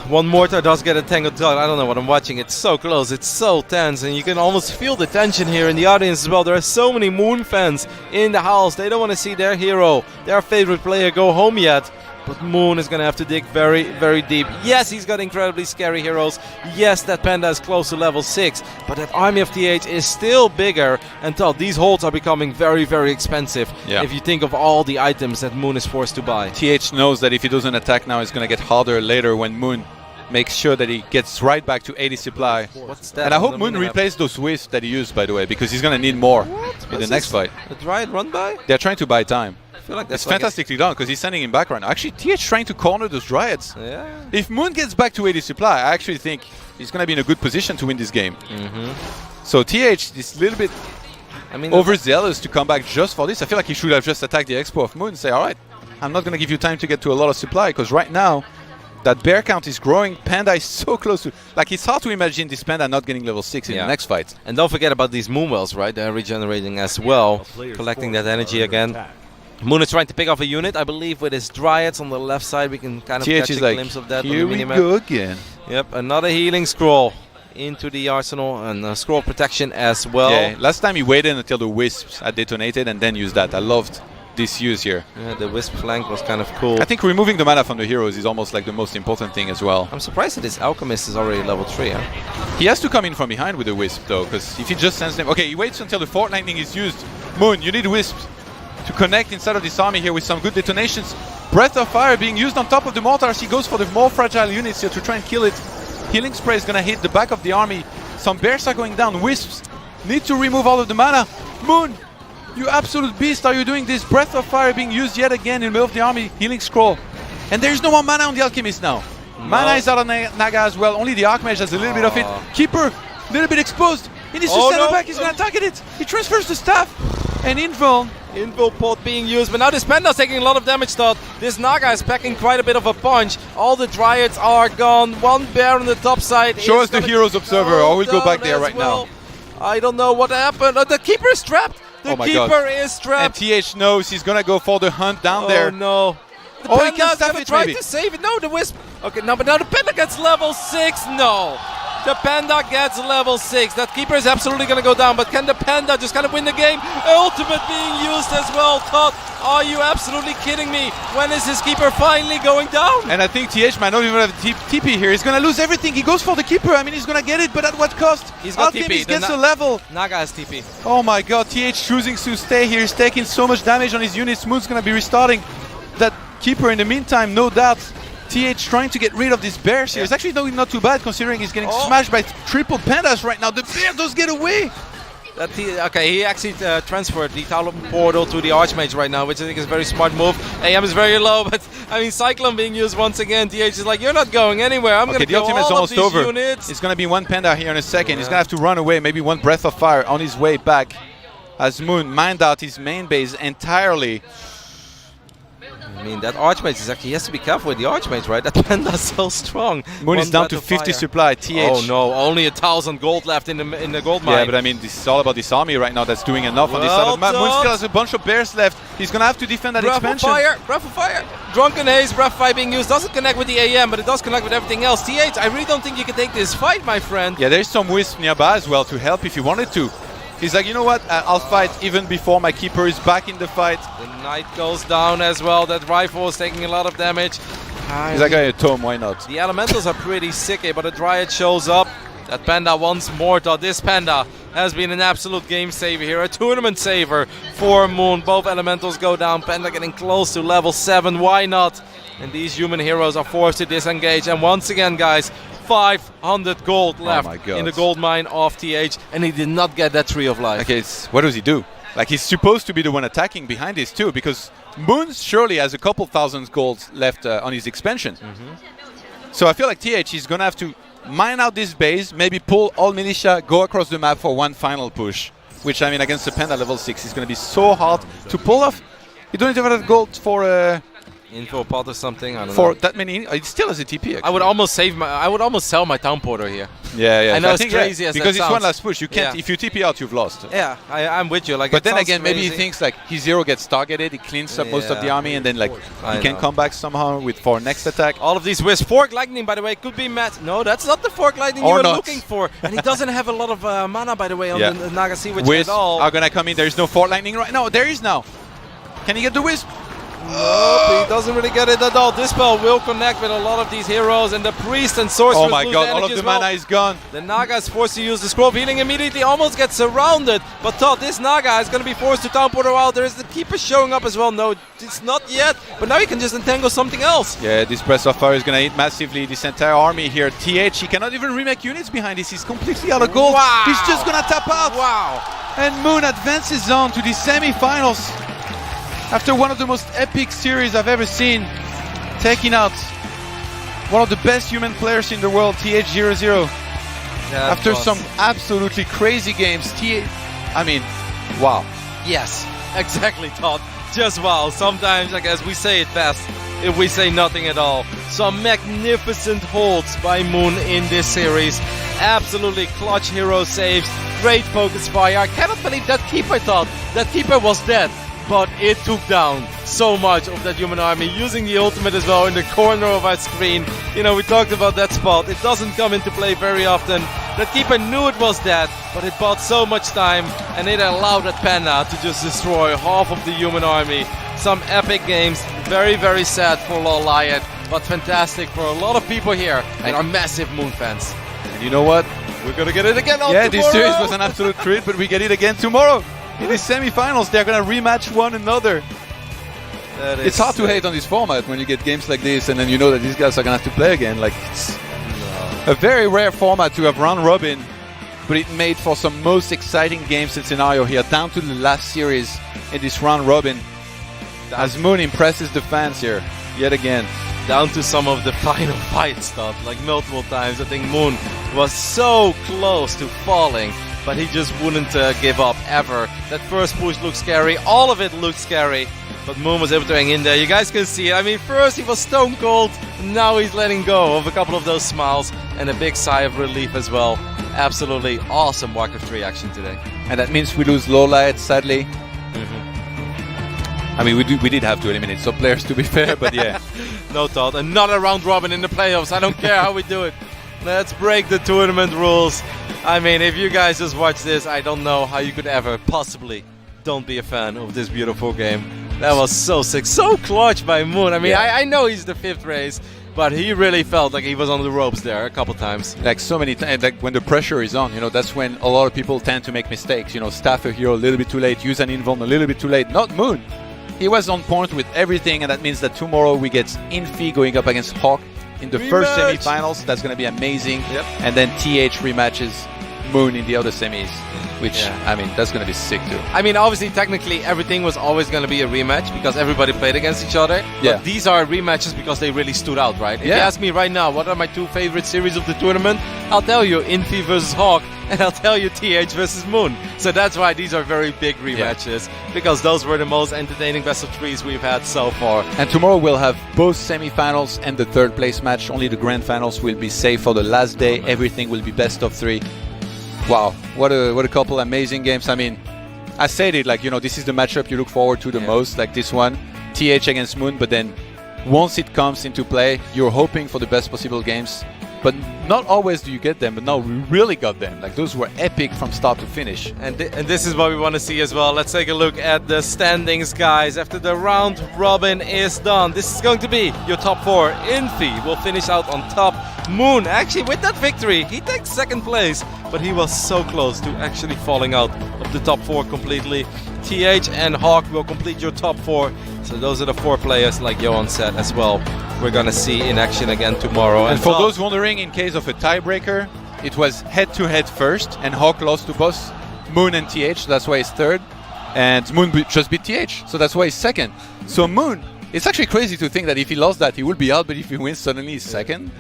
One mortar does get a tangled dot. I don't know what I'm watching. It's so close. It's so tense. And you can almost feel the tension here in the audience as well. There are so many Moon fans in the house. They don't want to see their hero, their favorite player, go home yet. But Moon is going to have to dig very, very deep. Yes, he's got incredibly scary heroes. Yes, that Panda is close to level 6. But that army of TH is still bigger. And these holds are becoming very, very expensive. If you think of all the items that Moon is forced to buy. TH knows that if he doesn't attack now, it's going to get harder later when Moon makes sure that he gets right back to 80 supply. What's that? And I hope Moon replaces those wisps that he used, by the way, because he's going to need more in the next fight. A Dryad run by? They're trying to buy time. I feel like that's it's fantastically done because he's sending him back right now. Actually, TH trying to corner those Dryads. Yeah. If Moon gets back to 80 supply, I actually think he's going to be in a good position to win this game. So TH is a little bit overzealous to come back just for this. I feel like he should have just attacked the Expo of Moon and say, all right, I'm not going to give you time to get to a lot of supply because right now, that bear count is growing. Panda is so close to... Like, it's hard to imagine this Panda not getting level 6 in the next fight. And don't forget about these Moonwells, right? They're regenerating as well, collecting that energy again. Moon is trying to pick off a unit, I believe, with his Dryads on the left side. We can kind of catch a glimpse of that on the minimap. Here we go again. Yep, another healing scroll into the arsenal and scroll protection as well. Yeah, last time he waited until the wisps had detonated and then used that. I loved this use here. Yeah, the wisp flank was kind of cool. I think removing the mana from the heroes is almost like the most important thing as well. I'm surprised that this alchemist is already level 3. Huh? He has to come in from behind with the wisp though, because if he just sends them... Okay, he waits until the Fort Lightning is used. Moon, you need wisps to connect inside of this army here with some good detonations. Breath of Fire being used on top of the mortars. He goes for the more fragile units here to try and kill it. Healing Spray is going to hit the back of the army. Some bears are going down. Wisps need to remove all of the mana. Moon, you absolute beast, are you doing this? Breath of Fire being used yet again in the middle of the army. Healing Scroll. And there's no more mana on the Alchemist now. No. Mana is out on Naga as well. Only the Archmage has a little bit of it. Keeper, a little bit exposed. He needs to stand back. He's going to target it. He transfers the staff. And Invul pot being used, but now this Panda's taking a lot of damage though. This Naga is packing quite a bit of a punch. All the Dryads are gone. One bear on the top side. Show us the Heroes Observer, or we'll go back there right now. I don't know what happened. The Keeper is trapped. The Keeper is trapped. And TH knows he's gonna go for the hunt down there. Oh no. The Panda's gonna try to save it. No, the Wisp. Okay, no, but now the Panda gets level 6. No. The Panda gets level 6. That Keeper is absolutely going to go down. But can the Panda just kind of win the game? Ultimate being used as well. Todd, are you absolutely kidding me? When is his Keeper finally going down? And I think TH might not even have TP here. He's going to lose everything. He goes for the Keeper. I mean, he's going to get it, but at what cost? He's got TP. He gets a level. Naga has TP. Oh my god, TH choosing to stay here. He's taking so much damage on his units. Moon's going to be restarting that Keeper in the meantime, no doubt. TH trying to get rid of this bears here. It's actually not too bad considering he's getting smashed by triple pandas right now. The bear does get away. Okay, he actually transferred the Talon portal to the Archmage right now, which I think is a very smart move. AM is very low, but I mean, Cyclone being used once again. TH is like, you're not going anywhere. I'm going to kill all of these units. It's going to be one panda here in a second. He's going to have to run away. Maybe one Breath of Fire on his way back as Moon mined out his main base entirely. I mean, that Archmage is actually, he has to be careful with the Archmage, right? That Panda's so strong. Moon is down to 50 supply. TH. Oh no, only 1,000 gold left in the gold mine. Yeah, but I mean, this is all about this army right now that's doing enough on this side of the map. Moon still has a bunch of bears left. He's going to have to defend that expansion. Breath of Fire! Drunken Haze, Breath of Fire being used. Doesn't connect with the AM, but it does connect with everything else. TH, I really don't think you can take this fight, my friend. Yeah, there's some Wisp nearby as well to help if you wanted to. He's like, you know what, I'll fight even before my Keeper is back in the fight. The Knight goes down as well. That rifle is taking a lot of damage. He's like, a Tome, why not? The Elementals are pretty sicky, but a Dryad shows up. That Panda wants mortar. This Panda has been an absolute game saver here. A tournament saver for Moon. Both Elementals go down. Panda getting close to level 7. Why not? And these human heroes are forced to disengage. And once again, guys, 500 gold left in the gold mine of TH, and he did not get that Tree of Life. Okay, what does he do? Like, he's supposed to be the one attacking behind this too, because Moon surely has a couple thousand gold left on his expansion. So I feel like TH is going to have to mine out this base, maybe pull all militia, go across the map for one final push. Which, I mean, against the Panda level 6 is going to be so hard to pull off. You don't even have gold for info pod or something. I don't for know. that many. It still has a TP. Actually. I would almost save my. I would almost sell my town porter here. Yeah. I know think, it's crazy as because that it's one sounds. last push. You can't. Yeah. If you TP out, you've lost. Yeah, I'm with you. Like, But it then sounds again, maybe he crazy. thinks like his hero gets targeted, he cleans up most of the Yeah. army, and then like I he can know. come back somehow with for next attack. All of these with Fork Lightning, by the way, could be Matt. No, that's not the Fork Lightning you Or were not. looking for. And he doesn't have a lot of mana, by the way, on Yeah. the Nagasi, which Wisp at all. are gonna come in. There is no Fort Lightning right now. There is now. Can he get the Wisp? Nope, he doesn't really get it at all. Dispel will connect with a lot of these heroes, and the Priest and Sorceress Oh my lose god, all energy of the as well. mana is gone. The Naga is forced to use the scroll of healing immediately, almost gets surrounded. But Todd, this Naga is going to be forced to town portal out. There is the Keeper showing up as well. No, it's not yet, but now he can just entangle something else. Yeah, this Breath of Fire is gonna hit massively this entire army here. TH, he cannot even remake units behind this. He's completely out of gold. Wow. He's just gonna tap out. Wow. And Moon advances on to the semi-finals. After one of the most epic series I've ever seen, taking out one of the best human players in the world, TH000. After some absolutely crazy games, I mean, wow. Yes, exactly, Todd. Just wow. Sometimes, I guess, we say it best if we say nothing at all. Some magnificent holds by Moon in this series. Absolutely clutch hero saves. Great focus fire. I cannot believe that Keeper thought that Keeper was dead. But it took down so much of that human army, using the ultimate as well in the corner of our screen. You know, we talked about that spot. It doesn't come into play very often. That Keeper knew it was dead, but it bought so much time, and it allowed that Panda to just destroy half of the human army. Some epic games, very, very sad for Lol Lion, but fantastic for a lot of people here and are massive Moon fans. And you know what? We're gonna get it again on Yeah, tomorrow. this series was an absolute treat, but we get it again tomorrow. In the semi-finals, they're gonna rematch one another. It's hard to hate on this format when you get games like this, and then you know that these guys are gonna have to play again. Like, it's a very rare format to have round robin, but it made for some most exciting games and scenario here, down to the last series in this round robin. As Moon impresses the fans here, yet again. Down to some of the final fight stuff, like multiple times. I think Moon was so close to falling, but he just wouldn't give up ever. That first push looked scary. All of it looked scary, but Moon was able to hang in there. You guys can see it. I mean, first he was stone cold, now he's letting go of a couple of those smiles and a big sigh of relief as well. Absolutely awesome Warcraft 3 action today. And that means we lose Lowlight, sadly. I mean, we did have to eliminate some players, to be fair, but yeah. No thought. Another round robin in the playoffs. I don't care how we do it. Let's break the tournament rules. I mean, if you guys just watch this, I don't know how you could ever possibly don't be a fan of this beautiful game. That was so sick. So clutch by Moon. I mean, Yeah. I know he's the 5th race, but he really felt like he was on the ropes there a couple times. Like so many times, like when the pressure is on, you know, that's when a lot of people tend to make mistakes. You know, staff a hero a little bit too late, use an invuln a little bit too late. Not Moon. He was on point with everything, and that means that tomorrow we get Infi going up against Hawk in the first Rematch. semi-finals. That's going to be amazing. Yep. And then TH rematches Moon in the other semis, which, Yeah. I mean, that's going to be sick too. I mean, obviously, technically, everything was always going to be a rematch because everybody played against each other. Yeah. But these are rematches because they really stood out, right? If you Yeah. ask me right now, what are my 2 favorite series of the tournament? I'll tell you Infi versus Hawk, and I'll tell you TH versus Moon. So that's why these are very big rematches, because those were the most entertaining best of 3s we've had so far. And tomorrow we'll have both semi-finals and the third place match. Only the grand finals will be saved for the last day. Everything will be best of 3. Wow, what a couple amazing games. I mean, I said it, like, you know, this is the matchup you look forward to the most, like this one, TH against Moon, but then once it comes into play, you're hoping for the best possible games. But not always do you get them, but now we really got them. Like, those were epic from start to finish. And this is what we want to see as well. Let's take a look at the standings, guys. After the round robin is done, this is going to be your top 4. Infi will finish out on top. Moon, actually, with that victory, he takes 2nd place, but he was so close to actually falling out of the top 4 completely. TH and Hawk will complete your top 4. So those are the 4 players, like Johan said as well. We're going to see in action again tomorrow. And for those wondering, in case of a tiebreaker, it was head-to-head first, and Hawk lost to both Moon and TH, so that's why he's 3rd. And Moon just beat TH, so that's why he's 2nd. So Moon It's actually crazy to think that if he lost that, he would be out, but if he wins, suddenly he's second.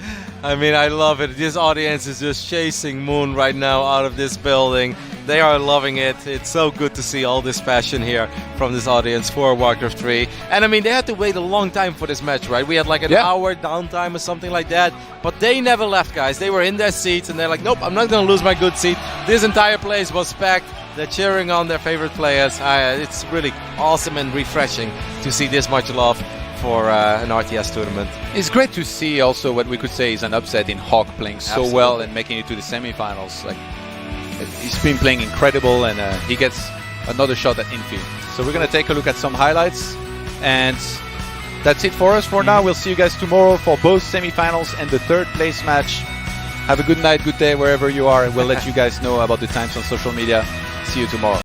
I mean, I love it. This audience is just chasing Moon right now out of this building. They are loving it. It's so good to see all this passion here from this audience for Warcraft 3. And I mean, they had to wait a long time for this match, right? We had like an hour downtime or something like that. But they never left, guys. They were in their seats and they're like, nope, I'm not going to lose my good seat. This entire place was packed. They're cheering on their favorite players. It's really awesome and refreshing to see this much love for an RTS tournament. It's great to see also what we could say is an upset in Hawk playing so well and making it to the semifinals. Like, he's been playing incredible, and he gets another shot at infield. So we're going to take a look at some highlights, and that's it for us for now. We'll see you guys tomorrow for both semifinals and the third place match. Have a good night, good day wherever you are, and we'll let you guys know about the times on social media. See you tomorrow.